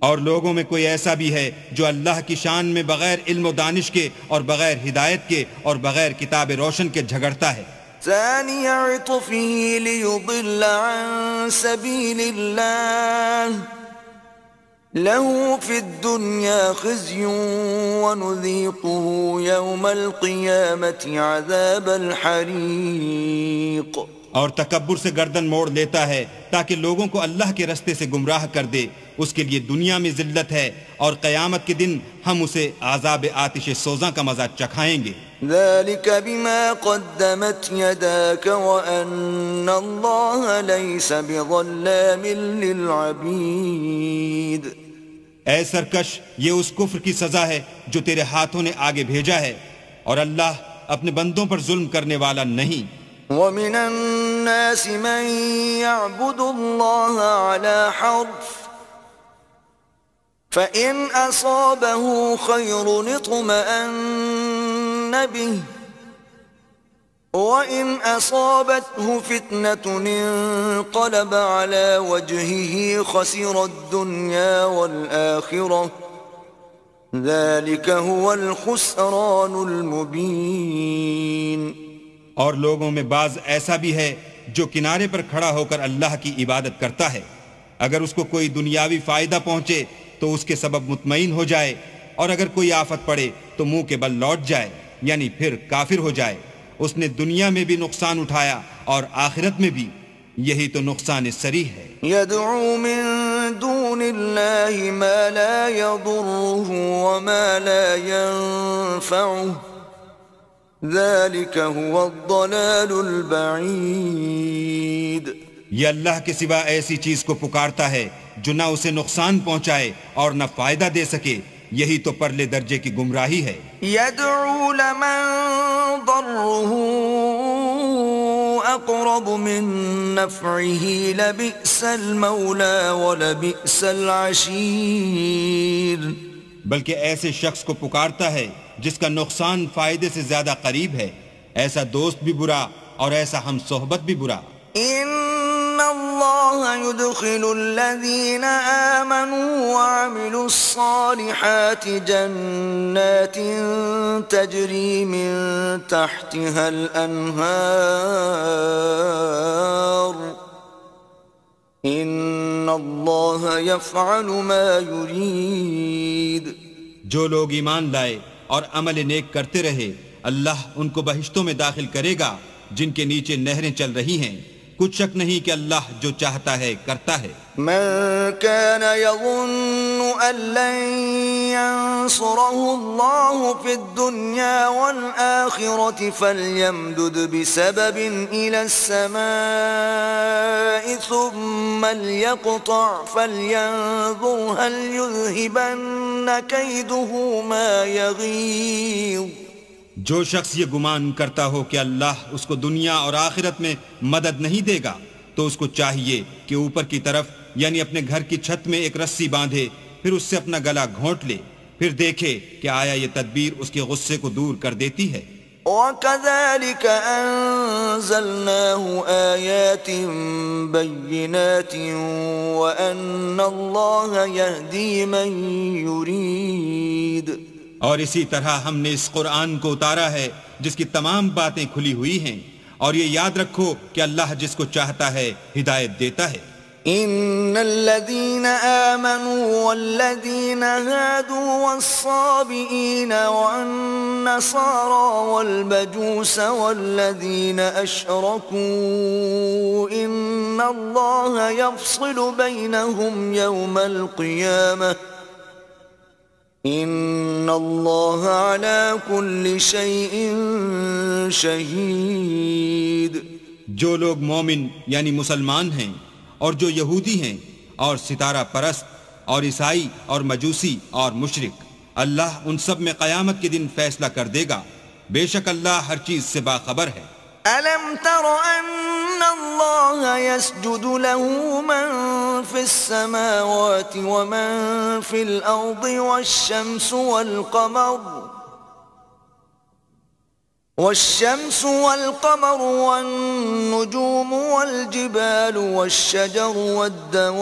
اور لوگوں میں کوئی ایسا بھی ہے جو اللہ کی شان میں بغیر علم و دانش کے اور بغیر ہدایت کے اور بغیر کتاب روشن کے جھگڑتا ہے. ثاني عطفه ليضل عن سبيل الله له في الدنيا خزي ونذيقه يوم القيامة عذاب الحريق. اور تکبر سے گردن موڑ لیتا ہے تاکہ لوگوں کو اللہ کے رستے سے گمراہ کر دے. اس کے لیے دنیا میں ذلت ہے، اور قیامت کے دن ہم اسے عذاب آتش سوزاں کا مزہ چکھائیں گے. ذلك بما قدمت يداك وأن الله ليس بظلام للعبيد. اے سرکش، یہ اس کفر کی سزا ہے جو تیرے ہاتھوں نے آگے بھیجا ہے، اور اللہ اپنے بندوں پر ظلم کرنے والا نہیں. وَمِنَ النَّاسِ مَن يَعْبُدُ اللَّهَ عَلَى حَرْفٍ فَإِنْ أَصَابَهُ خَيْرٌ اطْمَأَنَّ بِهِ وَإِنْ أَصَابَتْهُ فِتْنَةٌ انقَلَبَ عَلَى وَجْهِهِ خَسِرَ الدُّنْيَا وَالْآخِرَةَ ذَلِكَ هُوَ الْخُسْرَانُ الْمُبِينُ. اور لوگوں میں بعض ایسا بھی ہے جو کنارے پر کھڑا ہو کر اللہ کی عبادت کرتا ہے، اگر اس کو کوئی دنیاوی فائدہ پہنچے تو اس کے سبب مطمئن ہو جائے، اور اگر کوئی آفت پڑے تو منہ کے بل لوٹ جائے، یعنی پھر کافر ہو جائے. اس نے دنیا میں بھی نقصان اٹھایا اور آخرت میں بھی، یہی تو نقصان صریح ہے. يدعو من دون الله ما لا يضره وما لا ينفعه ذلك هو الضلال البعید. یہ اللہ کے سوا ایسی چیز کو پکارتا ہے جو نہ اسے نقصان پہنچائے اور نہ فائدہ دے سکے، یہی تو پرلے درجے کی گمراہی ہے. يدعو لمن ضره اقرب من نفعه لبئس المولى ولبئس العشیر. بلکہ ایسے شخص کو پکارتا ہے جس کا نقصان فائدے سے زیادہ قریب ہے، ایسا دوست بھی برا اور ایسا ہم صحبت بھی برا. ان اللہ يدخل الذین آمنوا وعملوا الصالحات جنات تجری من تحتها الانہار ان اللہ یفعل ما یرید. جو لوگ ایمان لائے اور عمل نیک کرتے رہے، اللہ ان کو بہشتوں میں داخل کرے گا جن کے نیچے نہریں چل رہی ہیں. کچھ شک نہیں کہ اللہ جو چاہتا ہے کرتا ہے. من كان يظن أن لن ينصره الله في الدنيا والآخرة فليمدد بسبب إلى السماء ثم ليقطع فلينظر هل يذهبن كيده ما يغيظ. جو شخص یہ گمان کرتا ہو کہ اللہ اس کو دنیا اور آخرت میں مدد نہیں دے گا تو اس کو چاہیے کہ اوپر کی طرف یعنی اپنے گھر کی چھت میں ایک رسی باندھے، پھر اس سے اپنا گلا گھونٹ لے، پھر دیکھے کہ آیا یہ تدبیر اس کے غصے کو دور کر دیتی ہے. وَكَذَلِكَ أَنزَلْنَاهُ آيَاتٍ بَيِّنَاتٍ وَأَنَّ اللَّهَ يَهْدِي مَن يُرِيدُ. اور اسی طرح ہم نے اس قرآن کو اتارا ہے جس کی تمام باتیں کھلی ہوئی ہیں، اور یہ یاد رکھو کہ اللہ جس کو چاہتا ہے ہدایت دیتا ہے. ان الذين آمنوا والذين هادوا والصابئين والنصارى والمجوس والذين أشركوا إن الله يفصل بينهم يوم القيامة إن الله على كل شيء شهيد. جو لوگ مومن یعنی مسلمان ہیں اور جو یہودی ہیں اور ستارہ پرست اور عیسائی اور مجوسی اور مشرک، اللہ ان سب میں قیامت کے دن فیصلہ کر دے گا. بے شک اللہ ہر چیز سے باخبر ہے. أَلَمْ تَرَ أَنَّ اللَّهَ يَسْجُدُ لَهُ مَنْ فِي السَّمَاوَاتِ وَمَنْ فِي الْأَرْضِ والشمس والقمر والنجوم والجبال والشجر والدواب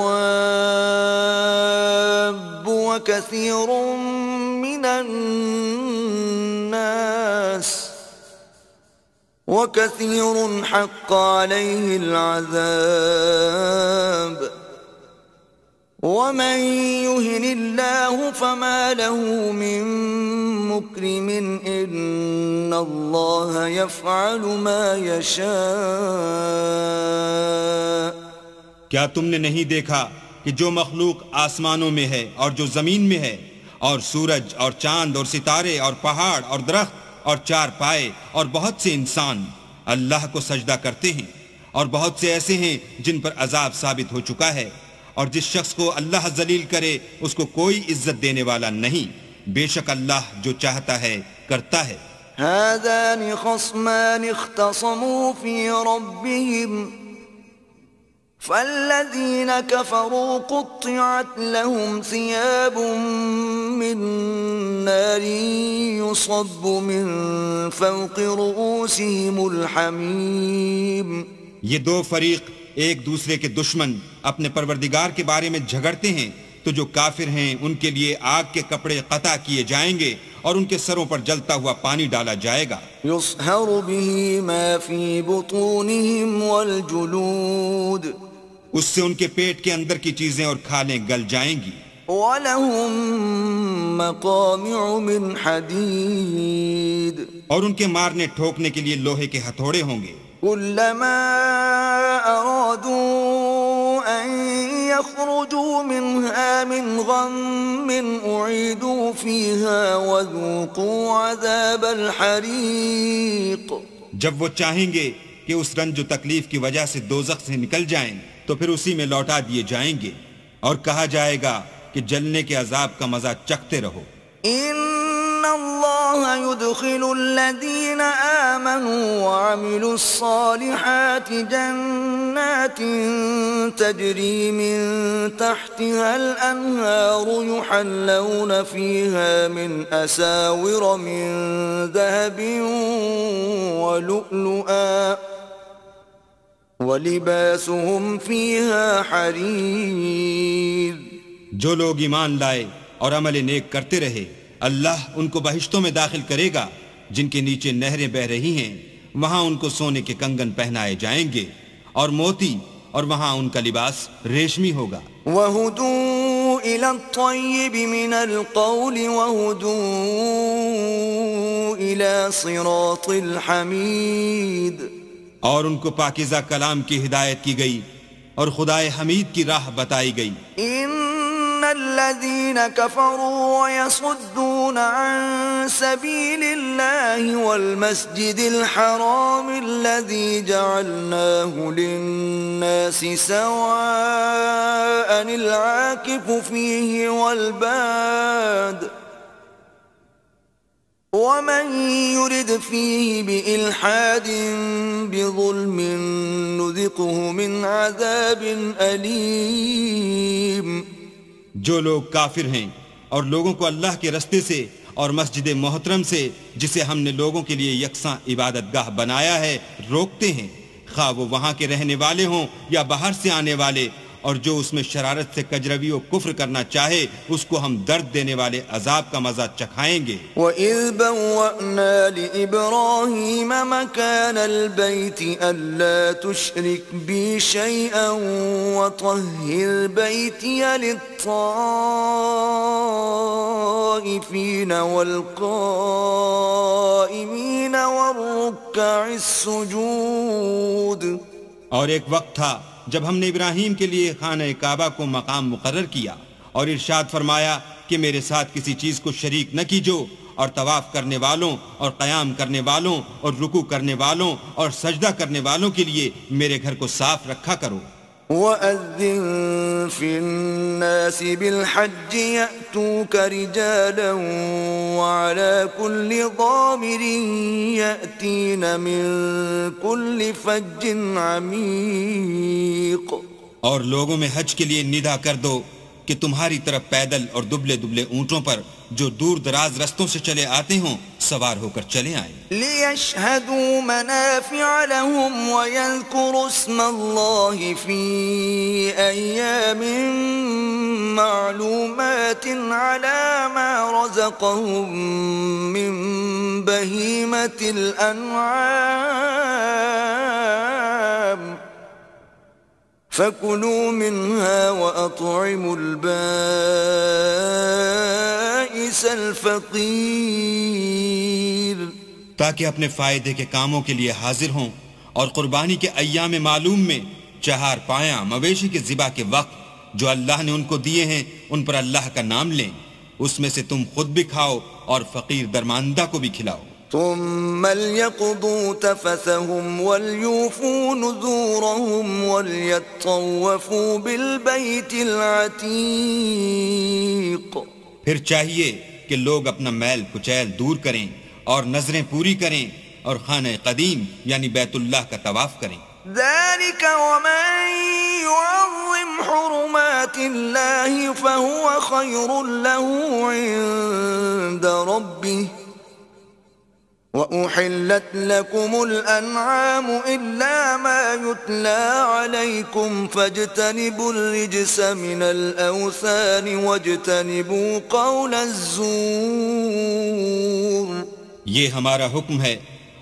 وكثير حق عليه العذاب ومن يهن الله فما له من مكرم إن الله يفعل ما يشاء. کیا تم نے نہیں دیکھا کہ جو مخلوق آسمانوں میں ہے اور جو زمین میں ہے، اور سورج اور چاند اور ستارے اور پہاڑ اور درخت اور چار پائے اور بہت سے انسان اللہ کو سجدہ کرتے ہیں، اور بہت سے ایسے ہیں جن پر عذاب ثابت ہو چکا ہے، اور جس شخص کو اللہ ذلیل کرے اس کو کوئی عزت دینے والا نہیں. بے شک اللہ جو چاہتا ہے کرتا ہے. هذان خصمان اختصموا في ربهم فالذين كفروا قطعت لهم ثياب من نار يصب من فوق رؤوسهم الحميم. یہ دو فریق ایک دوسرے کے دشمن اپنے پروردگار کے بارے میں جھگڑتے ہیں، تو جو کافر ہیں ان کے لیے آگ کے کپڑے قطع کیے جائیں گے اور ان کے سروں پر جلتا ہوا پانی ڈالا جائے گا. يصهر به ما في بطونهم والجلود. اس سے ان کے پیٹ کے اندر کی چیزیں اور کھالیں گل جائیں گی. وَلَهُم مَّقَامِعُ مِنْ حَدِيدٍ. اور ان کے مارنے ٹھوکنے کے لیے لوہے کے ہتھوڑے ہوں گے. كلما أرادوا أن يخرجوا منها من غم أعيدوا فيها وذوقوا عذاب الحريق. جب وہ چاہیں گے کہ اس رنج و تکلیف کی وجہ سے دوزخ سے نکل جائیں تو پھر اسی میں لوٹا دیے جائیں گے، اور کہا جائے گا کہ جلنے کے عذاب کا مزہ چکھتے رہو. إن الله يدخل الذين آمنوا وعملوا الصالحات جنات تجري من تحتها الأنهار يحلون فيها من أساور من ذهب ولؤلؤا ولباسهم فيها حرير. جو لوگ ایمان لائے اور عمل نیک کرتے رہے، اللہ ان کو بہشتوں میں داخل کرے گا جن کے نیچے نہریں بہ رہی ہیں، وہاں ان کو سونے کے کنگن پہنائے جائیں گے اور موتی، اور وہاں ان کا لباس ریشمی ہوگا. وَهُدُوا إِلَى الطَّيِّبِ مِنَ الْقَوْلِ وَهُدُوا إِلَى صِرَاطِ الْحَمِيدِ. اور ان کو پاکیزہ کلام کی ہدایت کی گئی اور خدائے حمید کی راہ بتائی گئی. الذين كفروا ويصدون عن سبيل الله والمسجد الحرام الذي جعلناه للناس سواء العاكف فيه والباد ومن يرد فيه بإلحاد بظلم نذقه من عذاب أليم. جو لوگ کافر ہیں اور لوگوں کو اللہ کے رستے سے اور مسجد محترم سے جسے ہم نے لوگوں کے لیے یکساں عبادت گاہ بنایا ہے روکتے ہیں، خواہ وہ وہاں کے رہنے والے ہوں یا باہر سے آنے والے، اور جو اس میں شرارت سے کجروی و کفر کرنا چاہے اس کو ہم درد دینے والے عذاب کا مزہ چکھائیں گے. وَإِذْ بَوَّأْنَا لِإِبْرَاهِيمَ مَكَانَ الْبَيْتِ أَلَّا تُشْرِكْ بِي شَيْئًا وَطَهِّرْ بَيْتِيَ لِلطَّائِفِينَ وَالْقَائِمِينَ الركع السجود. اور ایک وقت تھا جب ہم نے ابراہیم کے لیے خانہ کعبہ کو مقام مقرر کیا اور ارشاد فرمایا کہ میرے ساتھ کسی چیز کو شریک نہ کیجو، اور طواف کرنے والوں اور قیام کرنے والوں اور رکوع کرنے والوں اور سجدہ کرنے والوں کے لیے میرے گھر کو صاف رکھا کرو. وَأَذِّن فِي النَّاسِ بِالْحَجِّ يَأْتُوكَ رِجَالًا وَعَلَى كُلِّ ضَامِرٍ يَأْتِينَ مِن كُلِّ فَجٍّ عَمِيقٍ. اور لوگوں میں حج کے لیے ندا کر دو کہ تمہاری طرف پیدل اور دبلے دبلے اونٹوں پر جو دور دراز رستوں سے چلے آتے ہوں سوار ہو کر چلے آئیں. لِيَشْهَدُوا مَنَافِعَ لَهُمْ وَيَذْكُرُوا اسْمَ اللَّهِ فِي أَيَّامٍ مَّعْلُومَاتٍ عَلَى مَا رَزَقَهُم مِّن بَهِيمَةِ الْأَنْعَامِ فَكُلُوا مِنْهَا وَأَطْعِمُوا الْبَائِسَ الْفَقِيرَ. تاکہ اپنے فائدے کے کاموں کے لیے حاضر ہوں اور قربانی کے ایام معلوم میں چہار پایاں مویشی کے ذبح کے وقت جو اللہ نے ان کو دیے ہیں ان پر اللہ کا نام لیں. اس میں سے تم خود بھی کھاؤ اور فقیر درماندہ کو بھی کھلاؤ. ثم ليقضوا تفثهم وليوفوا نذورهم وليطوفوا بالبيت العتيق. پھر چاہیے کہ لوگ اپنا میل کچیل دور کریں اور نظریں پوری کریں اور خانہ قدیم یعنی بیت اللہ کا طواف کریں. ذلك ومن يعظم حرمات الله فهو خير له عند ربه وأحلت لكم الأنعام إلا ما يتلى عليكم فاجتنبوا الرجس من الأوثان واجتنبوا قول الزور. یہ ہمارا حکم ہے،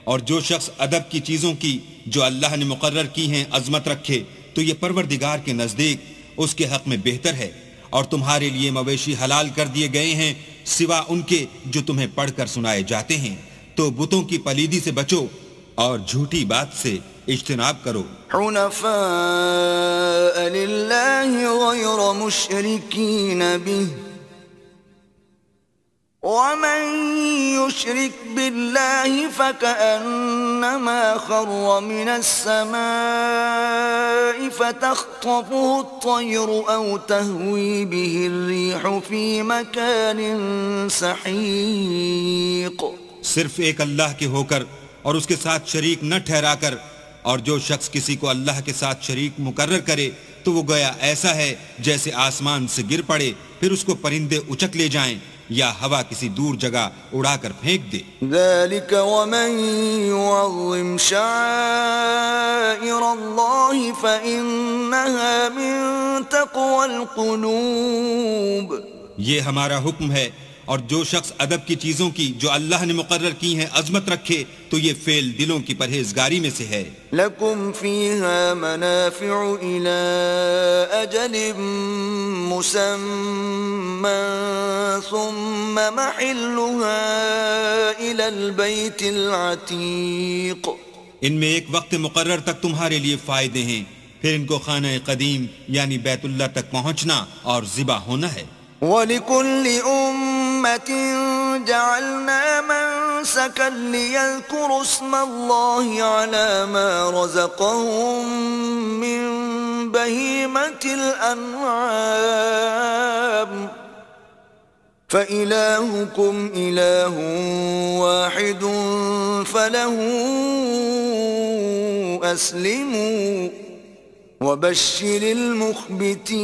اور جو شخص ادب کی چیزوں کی جو اللہ نے مقرر کی ہیں عظمت رکھے تو یہ پروردگار کے نزدیک اس کے حق میں بہتر ہے، اور تمہارے لیے مویشی حلال کر دیے گئے ہیں سوا ان کے جو تمہیں پڑھ کر سنائے جاتے ہیں. تو بتوں کی پلیدی سے بچو اور جھوٹی بات سے اجتناب کرو. حنفاء للہ غیر مشرکین به ومن يشرك بالله فكأنما خر من السماء فتخطفه الطير أو تهوي به الريح في مكان سحيق. صرف ایک اللہ کے ہو کر اور اس کے ساتھ شریک نہ ٹھہرا کر، اور جو شخص کسی کو اللہ کے ساتھ شریک مقرر کرے تو وہ گویا ایسا ہے جیسے آسمان سے گر پڑے پھر اس کو پرندے اچک لے جائیں یا ہوا کسی دور جگہ اڑا کر پھینک دے. ذلك ومن يعظم شعائر الله فإنها من تقوى القلوب. یہ ہمارا حکم ہے، اور جو شخص ادب کی چیزوں کی جو اللہ نے مقرر کی ہیں عظمت رکھے تو یہ فعل دلوں کی پرہیزگاری میں سے ہے. لكم فيها منافع إلى أجل مسمى ثم محلها إلى البيت العتيق. ان میں ایک وقت مقرر تک تمہارے لیے فائدے ہیں، پھر ان کو خانہ قدیم یعنی بیت اللہ تک پہنچنا اور ذبح ہونا ہے. وَلِكُلِّ أُمَّةٍ جَعَلْنَا مَنسَكًا لِيَذْكُرُوا اسْمَ اللَّهِ عَلَى مَا رَزَقَهُم مِّن بَهِيمَةِ الْأَنْعَامِ فَإِلَٰهُكُمْ إِلَٰهٌ وَاحِدٌ فَلَهُ أَسْلِمُوا وَبَشِّرِ الْمُخْبِتِينَ.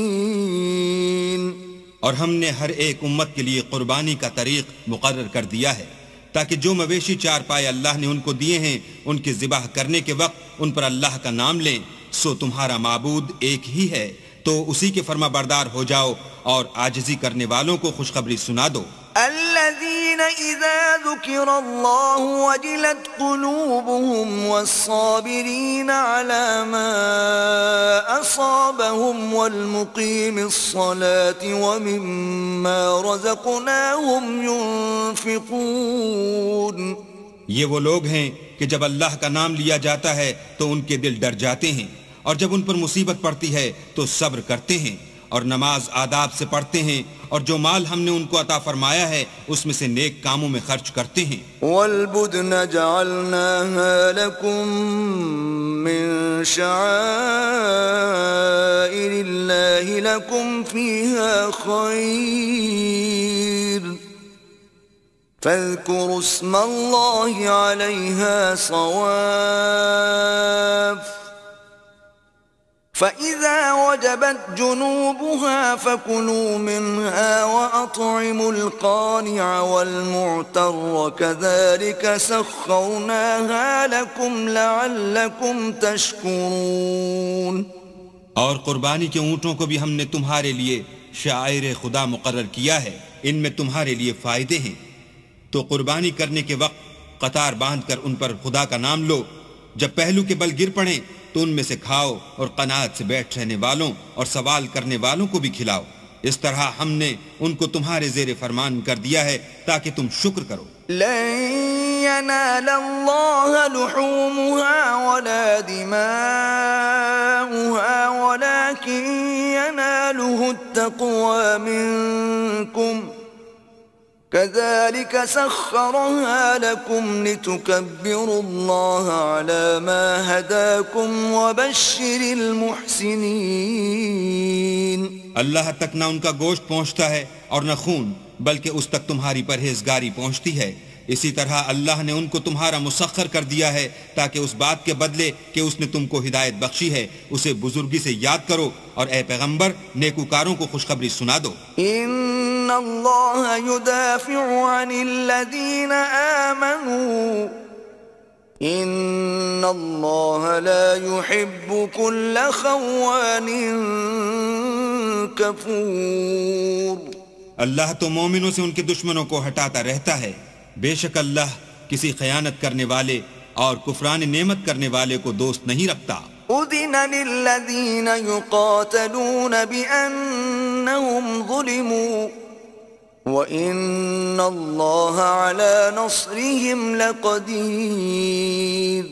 اور ہم نے ہر ایک امت کے لیے قربانی کا طریق مقرر کر دیا ہے تاکہ جو مویشی چار پائے اللہ نے ان کو دیے ہیں ان کے ذبح کرنے کے وقت ان پر اللہ کا نام لیں. سو تمہارا معبود ایک ہی ہے تو اسی کے فرما بردار ہو جاؤ اور عاجزی کرنے والوں کو خوشخبری سنا دو. الذين إذا ذكر الله وجلت قلوبهم والصابرين على ما أصابهم والمقيم الصلاة ومما رزقناهم ينفقون. یہ وہ لوگ ہیں کہ جب اللہ کا نام لیا جاتا ہے تو ان کے دل ڈر جاتے ہیں، اور جب ان پر مصیبت پڑتی ہے تو صبر کرتے ہیں اور نماز آداب سے پڑھتے ہیں، اور جو مال ہم نے ان کو عطا فرمایا ہے اس میں سے نیک کاموں میں خرچ کرتے ہیں۔ وَالْبُدْنَ جَعَلْنَاهَا لَكُم مِّن شَعَائِرِ اللَّهِ لَكُمْ فِيهَا خَيْرٌ فَاذْكُرُوا اسْمَ اللَّهِ عَلَيْهَا صَوَافَّ فَإِذَا وَجَبَتْ جُنُوبُهَا فَكُلُوا مِنْهَا وَأَطْعِمُوا الْقَانِعَ وَالْمُعْتَرَّ كَذَلِكَ سَخَّرْنَاهَا لَكُمْ لَعَلَّكُمْ تَشْكُرُونَ۔ اور قربانی کے اونٹوں کو بھی ہم نے تمہارے لیے شعائر خدا مقرر کیا ہے، ان میں تمہارے لیے فائدے ہیں، تو قربانی کرنے کے وقت قطار باندھ کر ان پر خدا کا نام لو، جب پہلو کے بل گر پڑیں تو ان میں سے کھاؤ، اور قناعت سے بیٹھ رہنے والوں اور سوال کرنے والوں کو بھی کھلاؤ، اس طرح ہم نے ان کو تمہارے زیر فرمان کر دیا ہے تاکہ تم شکر کرو۔ لن ينال الله لحومها ولا دماؤها ولكن يناله التقوى منكم كذلك سخرها لكم لتكبروا الله على ما هداكم وبشر المحسنين۔ اللہ تک نہ ان کا گوشت پہنچتا ہے اور نہ خون، بلکہ اس تک تمہاری پرہیزگاری پہنچتی ہے، اسی طرح اللہ نے ان کو تمہارا مسخر کر دیا ہے تاکہ اس بات کے بدلے کہ اس نے تم کو ہدایت بخشی ہے اسے بزرگی سے یاد کرو، اور اے پیغمبر نیکوکاروں کو خوشخبری سنا دو۔ ان اللہ یدافع عن الذین آمنوا ان اللہ لا يحب كل خوان کفور۔ اللہ تو مومنوں سے ان کے دشمنوں کو ہٹاتا رہتا ہے، بے شک اللہ کسی خیانت کرنے والے اور کفران نعمت کرنے والے کو دوست نہیں رکھتا۔ اذن للذین یقاتلون بأنہم ظلموا وَإِنَّ اللَّهَ عَلَى نَصْرِهِمْ لَقَدِيرٌ۔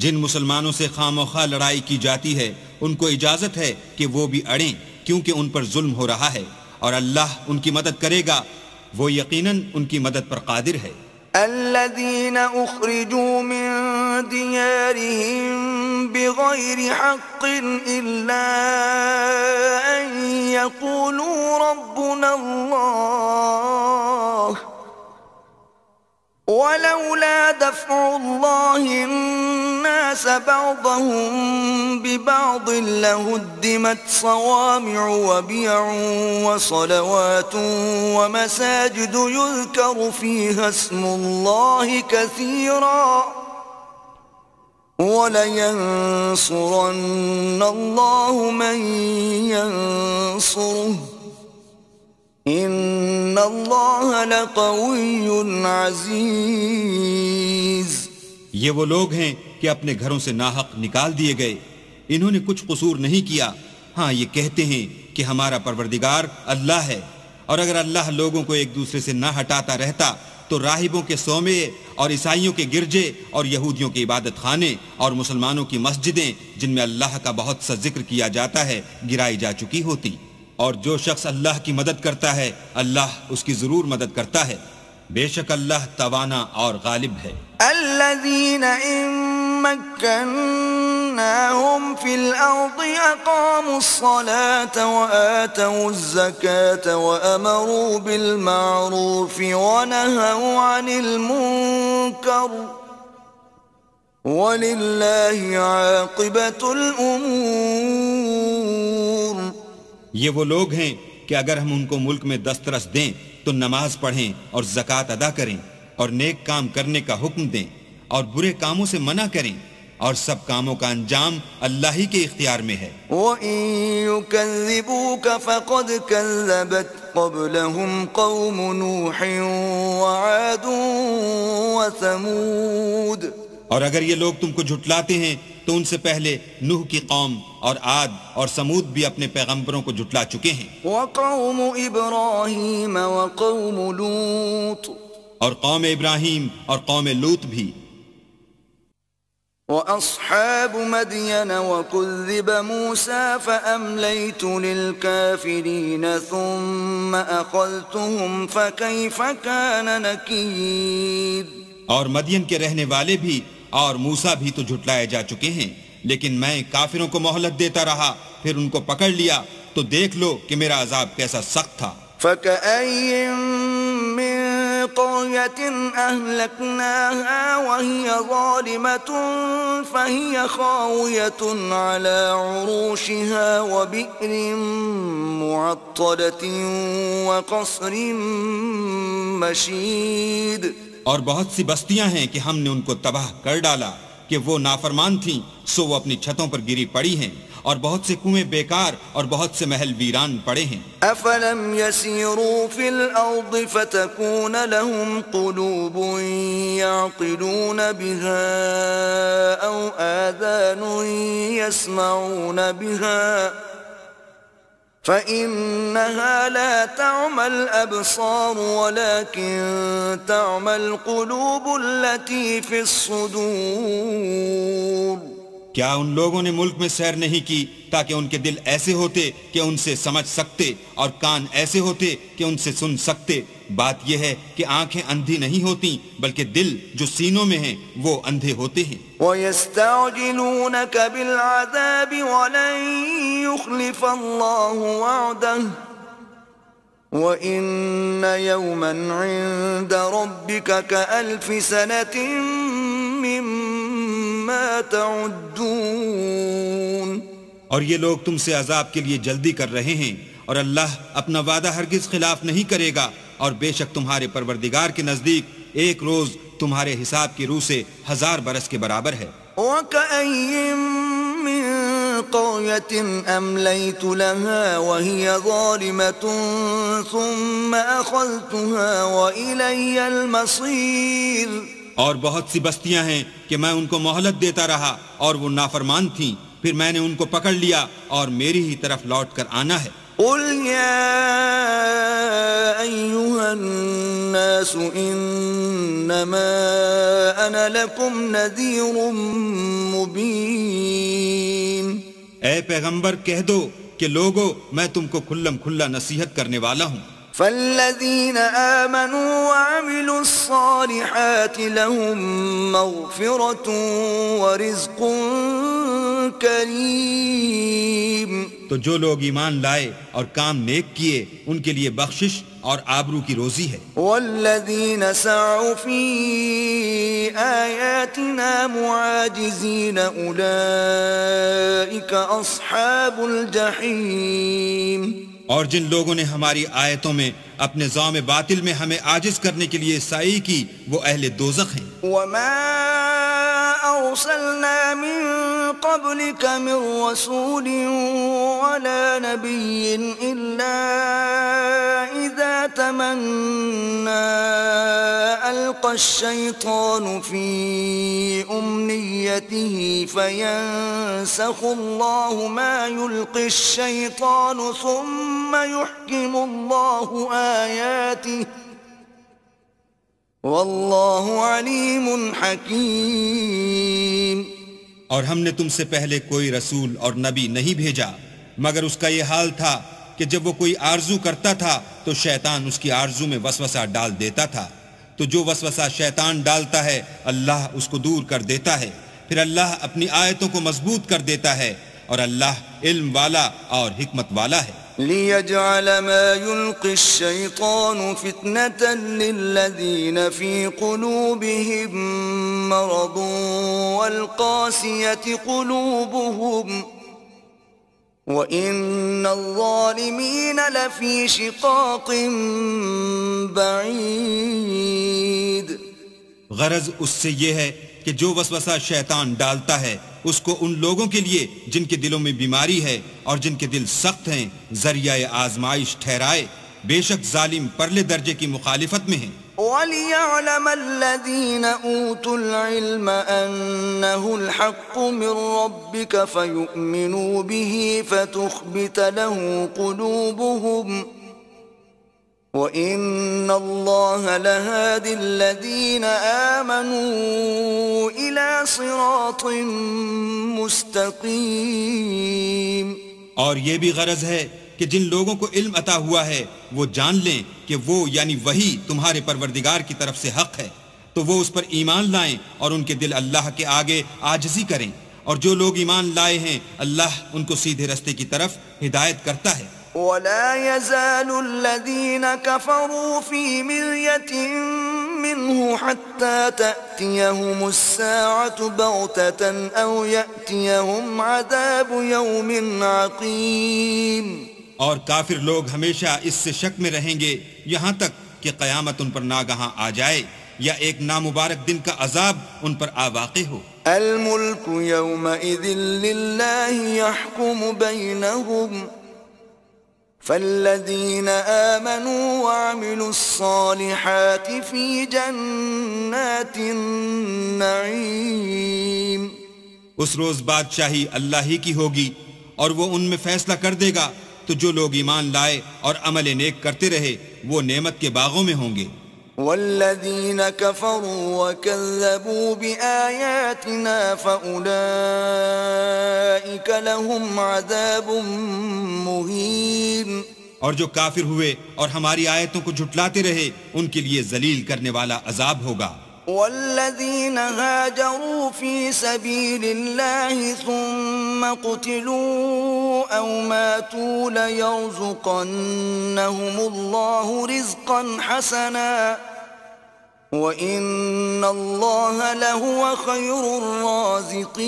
جن مسلمانوں سے خواہ لڑائی کی جاتی ہے ان کو اجازت ہے کہ وہ بھی اڑیں، کیونکہ ان پر ظلم ہو رہا ہے، اور اللہ ان کی مدد کرے گا، وہ یقیناً ان کی مدد پر قادر ہے۔ الذين أخرجوا من ديارهم بغير حق إلا أن يقولوا ربنا الله ولولا دفع الله الناس بعضهم ببعض لهدمت صوامع وبيع وصلوات ومساجد يذكر فيها اسم الله كثيرا ولينصرن الله من ينصره ان اللہ لقوی عزیز۔ یہ وہ لوگ ہیں کہ اپنے گھروں سے ناحق نکال دیے گئے، انہوں نے کچھ قصور نہیں کیا، ہاں یہ کہتے ہیں کہ ہمارا پروردگار اللہ ہے، اور اگر اللہ لوگوں کو ایک دوسرے سے نہ ہٹاتا رہتا تو راہبوں کے صومعے اور عیسائیوں کے گرجے اور یہودیوں کے عبادت خانے اور مسلمانوں کی مسجدیں جن میں اللہ کا بہت سا ذکر کیا جاتا ہے گرائی جا چکی ہوتی، اور جو شخص اللہ کی مدد کرتا ہے اللہ اس کی ضرور مدد کرتا ہے، بے شک اللہ توانا اور غالب ہے۔ الذین ان مکناہم فی الارض اقاموا الصلاة وآتوا الزکاة وامروا بالمعروف ونہوا عن المنکر وللہ عاقبۃ الامور۔ یہ وہ لوگ ہیں کہ اگر ہم ان کو ملک میں دسترس دیں تو نماز پڑھیں اور زکوٰۃ ادا کریں اور نیک کام کرنے کا حکم دیں اور برے کاموں سے منع کریں، اور سب کاموں کا انجام اللہ ہی کے اختیار میں ہے۔ وَإِن يُكَذِّبُوكَ فَقَدْ كَذَّبَتْ قَبْلَهُمْ قَوْمُ نُوحٍ وَعَادٌ وَثَمُودَ۔ اور اگر یہ لوگ تم کو جھٹلاتے ہیں تو ان سے پہلے نوح کی قوم اور عاد اور سمود بھی اپنے پیغمبروں کو جھٹلا چکے ہیں۔ وَقَوْمُ إِبْرَاهِيمَ وَقَوْمُ لُوطٍ اور قوم ابراہیم اور قوم لوط بھی. وأصحاب مدين وكذب موسى فأمليت للكافرين ثم أخذتهم فكيف كان نكير. اور مدین کے رہنے والے بھی اور موسیٰ بھی تو جھٹلائے جا چکے ہیں، لیکن میں کافروں کو مہلت دیتا رہا، پھر ان کو پکڑ لیا، تو دیکھ لو کہ میرا عذاب کیسا سخت تھا. فكأي من قرية أهلكناها وهي ظالمة فهي خاوية على عروشها وبئر معطلة وقصر مشيد. اور بہت سی بستیاں ہیں کہ ہم نے ان کو تباہ کر ڈالا کہ وہ نافرمان تھیں، سو وہ اپنی چھتوں پر گری پڑی ہیں، اور بہت سے کنویں بیکار اور بہت سے محل ویران پڑے ہیں. أفلم يسيروا في الأرض فتكون لهم قلوب يعقلون بها أو آذان يسمعون بها فإنها لا تعمى الأبصار ولكن تعمى القلوب التي في الصدور. کیا ان لوگوں نے ملک میں سیر نہیں کی تاکہ ان کے دل ایسے ہوتے کہ ان سے سمجھ سکتے اور کان ایسے ہوتے کہ ان سے سن سکتے؟ بات یہ ہے کہ آنکھیں اندھی نہیں ہوتی بلکہ دل جو سینوں میں ہیں وہ اندھے ہوتے ہیں. وَيَسْتَعْجِلُونَكَ بِالْعَذَابِ وَلَن يُخْلِفَ اللَّهُ وَعْدَهُ وَإِنَّ يَوْمًا عِندَ رَبِّكَ كَأَلْفِ سَنَةٍ مِّمَّا تَعُدُّونَ. اور یہ لوگ تم سے عذاب کے لیے جلدی کر رہے ہیں، اور اللہ اپنا وعدہ ہرگز خلاف نہیں کرے گا، اور بے شک تمہارے پروردگار کے نزدیک ایک روز تمہارے حساب کی روح سے 1000 برس کے برابر ہے. وَكَأَيٍّ مِّن قَرْيَةٍ أَمْلَيْتُ لَهَا وَهِيَ ظَالِمَةٌ ثُمَّ أَخَذْتُهَا وَإِلَيَّ الْمَصِيرُ. اور بہت سی بستیاں ہیں کہ میں ان کو مہلت دیتا رہا اور وہ نافرمان تھیں، پھر میں نے ان کو پکڑ لیا اور میری ہی طرف لوٹ کر آنا ہے. قُلْ يَا أَيُّهَا النَّاسُ إِنَّمَا أَنَا لَكُمْ نَذِيرٌ مُبِينٌ. اے پیغمبر کہہ دو کہ لوگو میں تم کو کھلم کھلا نصیحت کرنے والا ہوں. فالذين آمنوا وعملوا الصالحات لهم مغفرة ورزق کریم. تو جو لوگ ایمان لائے اور کام نیک کیے ان کے لیے بخشش اور آبرو کی روزی ہے. والذین سعوا فی آیاتنا معاجزین اولئک اصحاب الجحیم. اور جن لوگوں نے ہماری آیتوں میں اپنے ذوم باطل میں ہمیں عاجز کرنے کے لیے سعی کی وہ اہل دوزخ ہیں. وما ارسلنا من قبلك من رسول ولا نبي الا اذا تمنى القى الشيطان في امنيته فينسخ الله ما يلقي الشيطان ثم يحكم الله آياته واللہ علیم حکیم. اور ہم نے تم سے پہلے کوئی رسول اور نبی نہیں بھیجا مگر اس کا یہ حال تھا کہ جب وہ کوئی آرزو کرتا تھا تو شیطان اس کی آرزو میں وسوسہ ڈال دیتا تھا، تو جو وسوسہ شیطان ڈالتا ہے اللہ اس کو دور کر دیتا ہے، پھر اللہ اپنی آیتوں کو مضبوط کر دیتا ہے، اور اللہ علم والا اور حکمت والا ہے. لِيَجْعَلَ مَا يُلْقِي الشَّيْطَانُ فِتْنَةً لِلَّذِينَ فِي قُلُوبِهِم مَّرَضٌ وَالْقَاسِيَةِ قُلُوبُهُمْ وَإِنَّ الظَّالِمِينَ لَفِي شِقَاقٍ بَعِيدٍ. غرض اس سے یہ ہے کہ جو وسوسہ شیطان ڈالتا ہے اس کو ان لوگوں کے لیے جن کے دلوں میں بیماری ہے اور جن کے دل سخت ہیں ذریعہ آزمائش ٹھہرائے، بے شک ظالم پرلے درجے کی مخالفت میں ہیں. وَلِيَعْلَمَ الَّذِينَ أُوتُوا الْعِلْمَ أَنَّهُ الْحَقُّ مِنْ رَبِّكَ فَيُؤْمِنُوا بِهِ فَتُخْبِتَ لَهُ قُلُوبُهُمْ وَإِنَّ اللَّهَ لَهَادِ الَّذِينَ آمَنُوا إِلَى صِرَاطٍ مُسْتَقِيمٍ۔ اور یہ بھی غرض ہے کہ جن لوگوں کو علم عطا ہوا ہے وہ جان لیں کہ وہ یعنی وہی تمہارے پروردگار کی طرف سے حق ہے، تو وہ اس پر ایمان لائیں اور ان کے دل اللہ کے آگے عاجزی کریں، اور جو لوگ ایمان لائے ہیں اللہ ان کو سیدھے رستے کی طرف ہدایت کرتا ہے۔ وَلَا يَزَالُ الَّذِينَ كَفَرُوا فِي مِرْيَةٍ مِّنْهُ حَتَّى تَأْتِيَهُمُ السَّاعَةُ بَغْتَةً أَوْ يَأْتِيَهُمْ عَذَابُ يَوْمٍ عَقِيمٍ۔ اور کافر لوگ ہمیشہ اس سے شک میں رہیں گے یہاں تک کہ قیامت ان پر ناگہاں آ جائے یا ایک نامبارک دن کا عذاب ان پر واقع ہو۔ الْمُلْكُ يَوْمَئِذٍ لِلَّهِ يَحْكُمُ بَيْنَهُمْ فَالَّذِينَ آمَنُوا وَعَمِلُوا الصَّالِحَاتِ فِي جَنَّاتِ النَّعِيمِ۔ اس روز بادشاہی اللہ ہی کی ہوگی اور وہ ان میں فیصلہ کر دے گا، تو جو لوگ ایمان لائے اور عمل نیک کرتے رہے وہ نعمت کے باغوں میں ہوں گے۔ وَالَّذِينَ كَفَرُوا وَكَذَّبُوا بِآيَاتِنَا فَأُولَئِكَ لَهُمْ عَذَابٌ مُّهِينٌ۔ اور جو کافر ہوئے اور ہماری آیتوں کو جھٹلاتے رہے ان کے لیے ذلیل کرنے والا عذاب ہوگا۔ وَالَّذِينَ هَاجَرُوا فِي سَبِيلِ اللَّهِ ثُمَّ قُتِلُوا أَوْ مَاتُوا لَيَرْزُقَنَّهُمُ اللَّهُ رِزْقًا حَسَنًا وَإِنَّ اللَّهَ لَهُوَ خَيْرُ الرَّازِقِينَ۔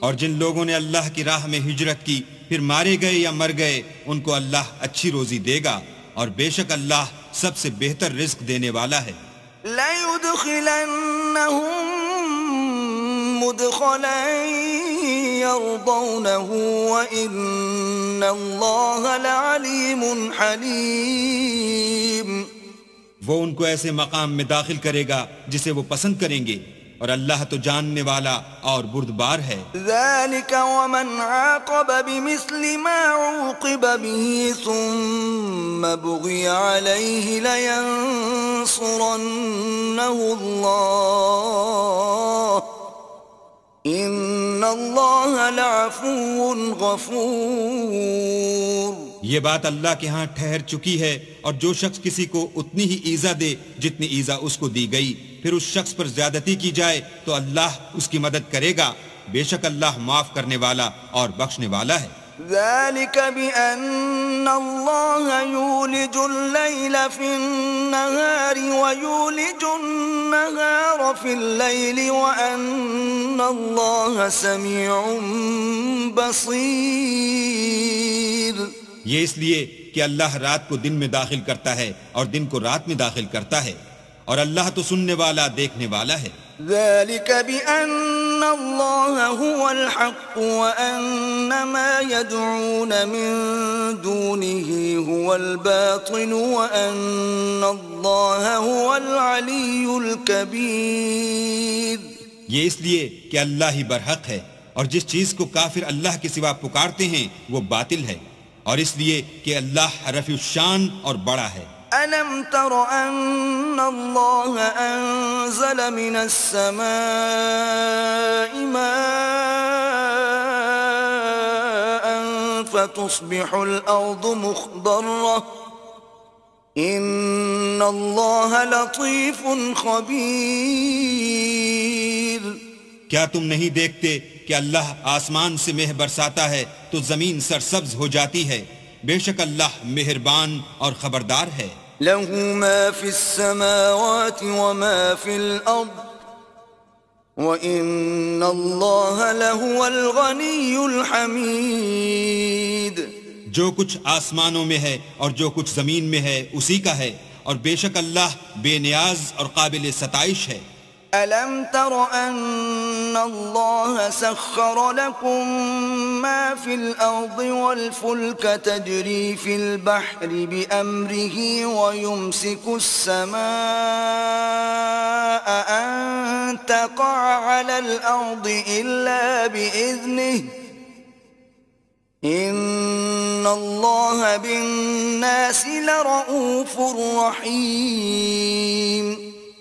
اور جن لوگوں نے اللہ کی راہ میں ہجرت کی پھر مارے گئے یا مر گئے ان کو اللہ اچھی روزی دے گا، اور بے شک اللہ سب سے بہتر رزق دینے والا ہے۔ لَيُدْخِلَنَّهُم مُّدْخَلًا يَرْضَوْنَهُ وَإِنَّ اللَّهَ لَعَلِيمٌ حَلِيمٌ۔ وہ ان کو ایسے مقام میں داخل کرے گا جسے وہ پسند کریں گے، اور اللہ تو جاننے والا اور بردبار ہے۔ ذَلِكَ وَمَنْ عَاقَبَ بِمِثْلِ مَا عُوقِبَ بِهِ ثُمَّ بُغِيَ عَلَيْهِ لَيَنصُرَنَّهُ اللَّهُ إِنَّ اللَّهَ لَعَفُوٌّ غَفُورٌ۔ یہ بات اللہ کے ہاں ٹھہر چکی ہے، اور جو شخص کسی کو اتنی ہی ایذا دے جتنی ایذا اس کو دی گئی، پھر اس شخص پر زیادتی کی جائے تو اللہ اس کی مدد کرے گا، بے شک اللہ معاف کرنے والا اور بخشنے والا ہے۔ ذَلِكَ بِأَنَّ اللَّهَ يُولِجُ اللَّيْلَ فِي النَّهَارِ وَيُولِجُ النَّهَارَ فِي اللَّيْلِ وَأَنَّ اللَّهَ سَمِيعٌ بَصِيرٌ۔ یہ اس لیے کہ اللہ رات کو دن میں داخل کرتا ہے اور دن کو رات میں داخل کرتا ہے، اور اللہ تو سننے والا دیکھنے والا ہے۔ ذَلِكَ بِأَنَّ اللَّهَ هُوَ الْحَقُّ وَأَنَّ مَا يَدْعُونَ مِن دُونِهِ هُوَ الْبَاطِلُ وَأَنَّ اللَّهَ هُوَ الْعَلِيُّ الْكَبِيرُ۔ یہ اس لیے کہ اللہ ہی برحق ہے، اور جس چیز کو کافر اللہ کے سوا پکارتے ہیں وہ باطل ہے، اور اس لیے کہ اللہ رفیع الشان اور بڑا ہے۔ أَلَمْ تَرَ أَنَّ اللَّهَ أَنزَلَ مِنَ السَّمَاءِ مَاءً فَتُصْبِحُ الْأَرْضُ مُخْضَرَّةً إِنَّ اللَّهَ لَطِيفٌ خَبِيرٌ۔ کیا تم نہیں دیکھتے کہ اللہ آسمان سے مہ برساتا ہے تو زمین سرسبز ہو جاتی ہے، بے شک اللہ مہربان اور خبردار ہے۔ لَهُ مَا فِي السَّمَاوَاتِ وَمَا فِي الْأَرْضِ وَإِنَّ اللَّهَ لَهُوَ الْغَنِيُّ الْحَمِيدُ۔ جو کچھ آسمانوں میں ہے اور جو کچھ زمین میں ہے اسی کا ہے، اور بے شک اللہ بے نیاز اور قابل ستائش ہے۔ أَلَمْ تَرَ أَنَّ اللَّهَ سَخَّرَ لَكُم مَّا فِي الْأَرْضِ وَالْفُلْكَ تَجْرِي فِي الْبَحْرِ بِأَمْرِهِ وَيُمْسِكُ السَّمَاءَ أَن تَقَعَ عَلَى الْأَرْضِ إِلَّا بِإِذْنِهِ إن الله بالناس لرؤوف رحيم.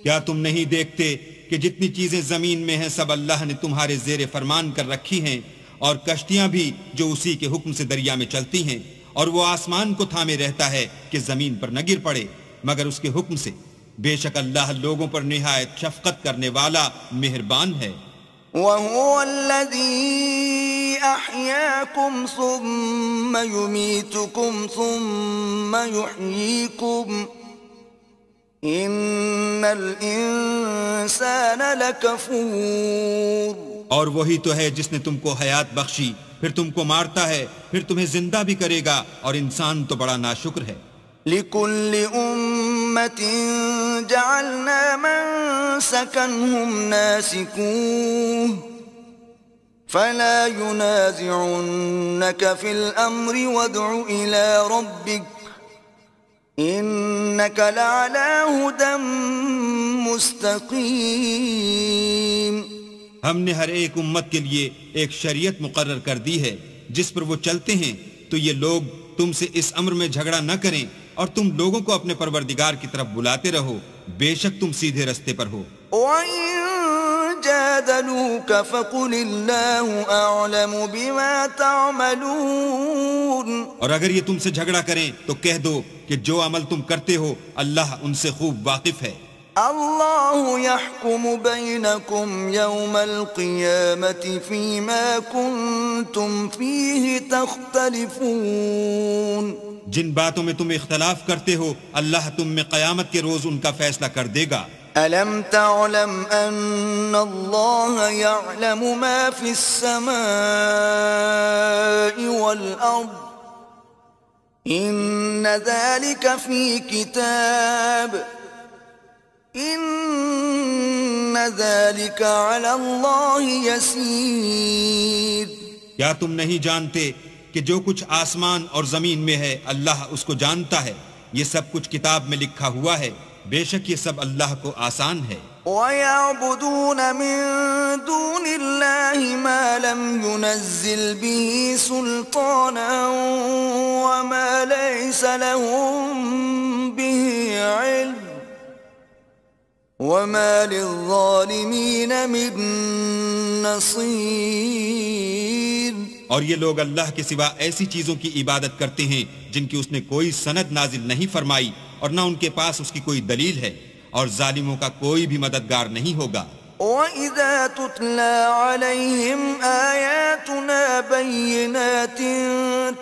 کیا تم نہیں دیکھتے کہ جتنی چیزیں زمین میں ہیں سب اللہ نے تمہارے زیر فرمان کر رکھی ہیں، اور کشتیاں بھی جو اسی کے حکم سے دریا میں چلتی ہیں، اور وہ آسمان کو تھامے رہتا ہے کہ زمین پر نہ گر پڑے مگر اس کے حکم سے. بے شک اللہ لوگوں پر نہایت شفقت کرنے والا مہربان ہے. وهو الذي أحياكم ثم يميتكم ثم يحييكم إن الإنسان لكفور. اور وہی تو ہے جس نے تم کو حیات بخشی، پھر تم کو مارتا ہے، پھر تمہیں زندہ بھی کرے گا، اور انسان تو بڑا ناشکر ہے. لكل أمة جعلنا منسكا هم ناسكوه فلا ينازعنك في الأمر وادع إلى ربك إنك لعلى هدى مستقيم. ہم نے ہر ایک امت کے لیے ایک شریعت مقرر کر دی ہے جس پر وہ چلتے ہیں، تو یہ لوگ تم سے اس امر میں جھگڑا نہ کریں، اور تم لوگوں کو اپنے پروردگار کی طرف بلاتے رہو، بے شک تم سیدھے رستے پر ہو. وَإِن جَادَلُوكَ فَقُلِ اللَّهُ أَعْلَمُ بِمَا تَعْمَلُونَ. اور اگر یہ تم سے جھگڑا کریں تو کہہ دو کہ جو عمل تم کرتے ہو اللہ ان سے خوب واقف ہے. اللہ يحكم بينكم يوم القيامة فيما كنتم فيه تختلفون. جن باتوں میں تم اختلاف کرتے ہو اللہ تم میں قیامت کے روز ان کا فیصلہ کر دے گا. ألم تعلم أن الله يعلم ما في السماء والأرض إن ذلك في كتاب إن ذلك على الله يسير. کیا تم نہیں جانتے کہ جو کچھ آسمان اور زمین میں ہے اللہ اس کو جانتا ہے، یہ سب کچھ کتاب میں لکھا ہوا ہے، بے شک یہ سب اللہ کو آسان ہے. وَيَعْبُدُونَ مِن دُونِ اللَّهِ مَا لَمْ يُنَزِّلْ بِهِ سُلْطَانًا وَمَا لَيْسَ لَهُم بِهِ عِلْمٌ وَمَا لِلظَّالِمِينَ مِن نَصِيرٍ. اور یہ لوگ اللہ کے سوا ایسی چیزوں کی عبادت کرتے ہیں جن کی اس نے کوئی سند نازل نہیں فرمائی، اور نہ ان کے پاس اس کی کوئی دلیل ہے، اور ظالموں کا کوئی بھی مددگار نہیں ہوگا. وَإِذَا تُتْلَى عَلَيْهِمْ آيَاتُنَا بَيِّنَاتٍ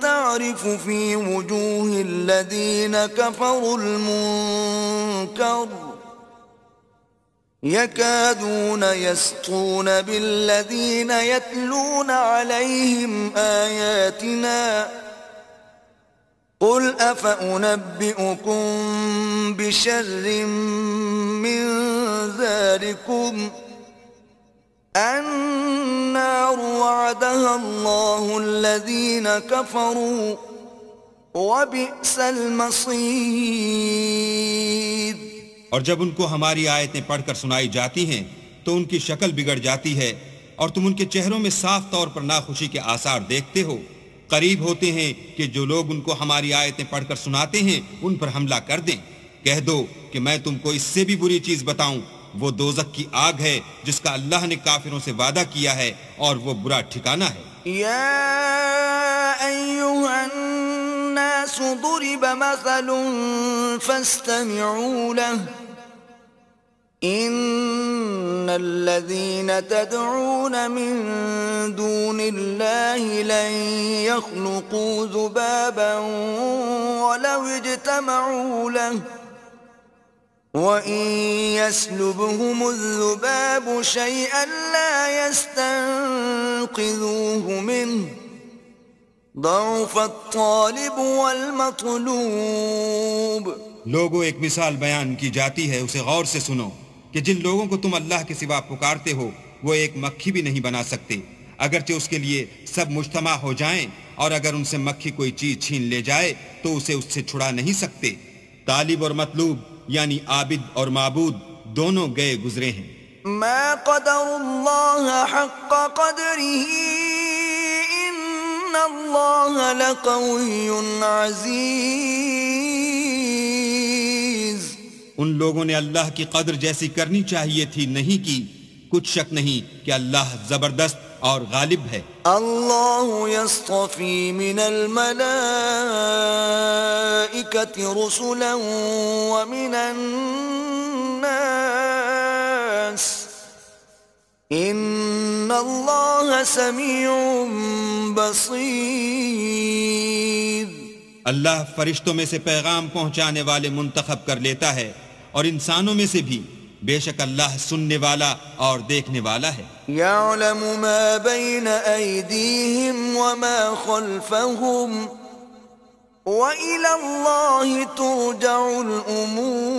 تَعْرِفُ فِي وُجُوهِ الَّذِينَ كَفَرُوا الْمُنكَرَ يَكَادُونَ يَسْطُونَ بِالَّذِينَ يَتْلُونَ عَلَيْهِمْ آيَاتِنَا قُلْ أَفَأُنَبِّئُكُمْ بِشَرٍّ مِّن ذَلِكُمْ النَّارُ وَعَدَهَا اللَّهُ الَّذِينَ كَفَرُوا وَبِئْسَ الْمَصِيرُ. اور جب ان کو ہماری آیتیں پڑھ کر سنائی جاتی ہیں تو ان کی شکل بگڑ جاتی ہے، اور تم ان کے چہروں میں صاف طور پر ناخوشی کے آثار دیکھتے ہو. قریب ہوتے ہیں کہ جو لوگ ان کو ہماری آیتیں پڑھ کر سناتے ہیں ان پر حملہ کر دیں. کہہ دو کہ میں تم کو اس سے بھی بری چیز بتاؤں، وہ دوزخ کی آگ ہے جس کا اللہ نے کافروں سے وعدہ کیا ہے، اور وہ برا ٹھکانہ ہے. یا ایھا الناس ضرب مثل فاستمعوا له إن الذين تدعون من دون الله لن يخلقوا ذبابا ولو اجتمعوا له وإن يسلبهم الذباب شيئا لا يستنقذوه منه ضعف الطالب والمطلوب. لوگوں ایک مثال بیان کی جاتی ہے، اسے غور سے سنو کہ جن لوگوں کو تم اللہ کے سوا پکارتے ہو وہ ایک مکھی بھی نہیں بنا سکتے، اگرچہ اس کے لیے سب مجتمع ہو جائیں، اور اگر ان سے مکھی کوئی چیز چھین لے جائے تو اسے اس سے چھڑا نہیں سکتے. طالب اور مطلوب یعنی عابد اور معبود دونوں گئے گزرے ہیں. ما قدر اللہ حق قدره إن اللہ لقوی عزیز. ان لوگوں نے اللہ کی قدر جیسی کرنی چاہیے تھی نہیں کی. کچھ شک نہیں کہ اللہ زبردست اور غالب ہے. اللہ یصطفی من الملائکۃ رسلا ومن الناس ان اللہ سمیع بصیر. اللہ فرشتوں میں سے پیغام پہنچانے والے منتخب کر لیتا ہے اور انسانوں میں سے بھی. بے شک اللہ سننے والا اور دیکھنے والا ہے. یعلم ما بین ایدیہم وما خلفہم وإلی اللہ ترجع الامور.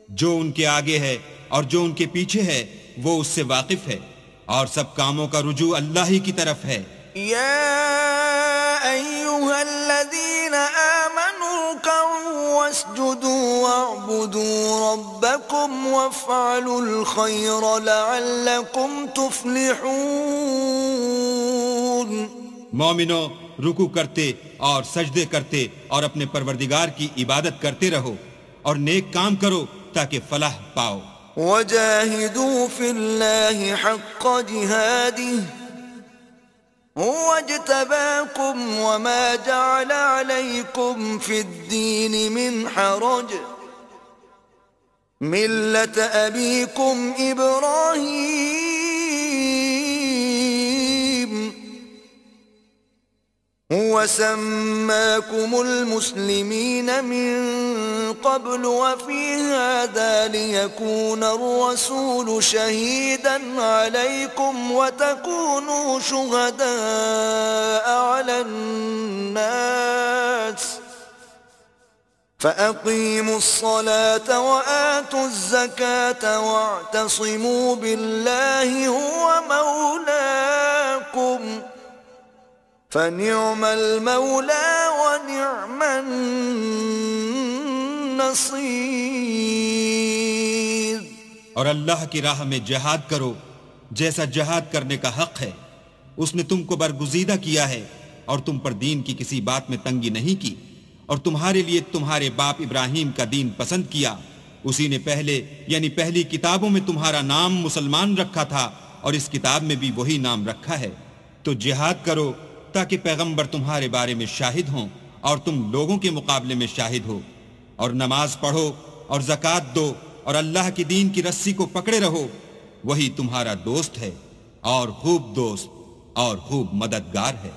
جو ان کے آگے ہے اور جو ان کے پیچھے ہے وہ اس سے واقف ہے اور سب کاموں کا رجوع اللہ ہی کی طرف ہے. یا ایہا الذین آمنوا ارکعوا واسجدوا واعبدوا ربکم وافعلوا الخیر لعلکم تفلحون. مومنو رکوع کرتے اور سجدے کرتے اور اپنے پروردگار کی عبادت کرتے رہو اور نیک کام کرو تاکہ فلاح پاؤ. وجاہدوا فی اللہ حق جہادہ هو اجتباكم وما جعل عليكم في الدين من حرج ملة أبيكم إبراهيم هو سماكم المسلمين من قبل وفي هذا ليكون الرسول شهيدا عليكم وتكونوا شهداء على الناس فأقيموا الصلاة وآتوا الزكاة واعتصموا بالله هو مولاكم فنعم المولى ونعم النصير. اور اللہ کی راہ میں جہاد کرو جیسا جہاد کرنے کا حق ہے. اس نے تم کو برگزیدہ کیا ہے اور تم پر دین کی کسی بات میں تنگی نہیں کی اور تمہارے لیے تمہارے باپ ابراہیم کا دین پسند کیا. اسی نے پہلے یعنی پہلی کتابوں میں تمہارا نام مسلمان رکھا تھا اور اس کتاب میں بھی وہی نام رکھا ہے. تو جہاد کرو تاکہ پیغمبر تمہارے بارے میں شاہد ہوں اور تم لوگوں کے مقابلے میں شاہد ہو. اور نماز پڑھو اور زکوٰۃ دو اور اللہ کی دین کی رسی کو پکڑے رہو. وہی تمہارا دوست ہے اور خوب دوست اور خوب مددگار ہے.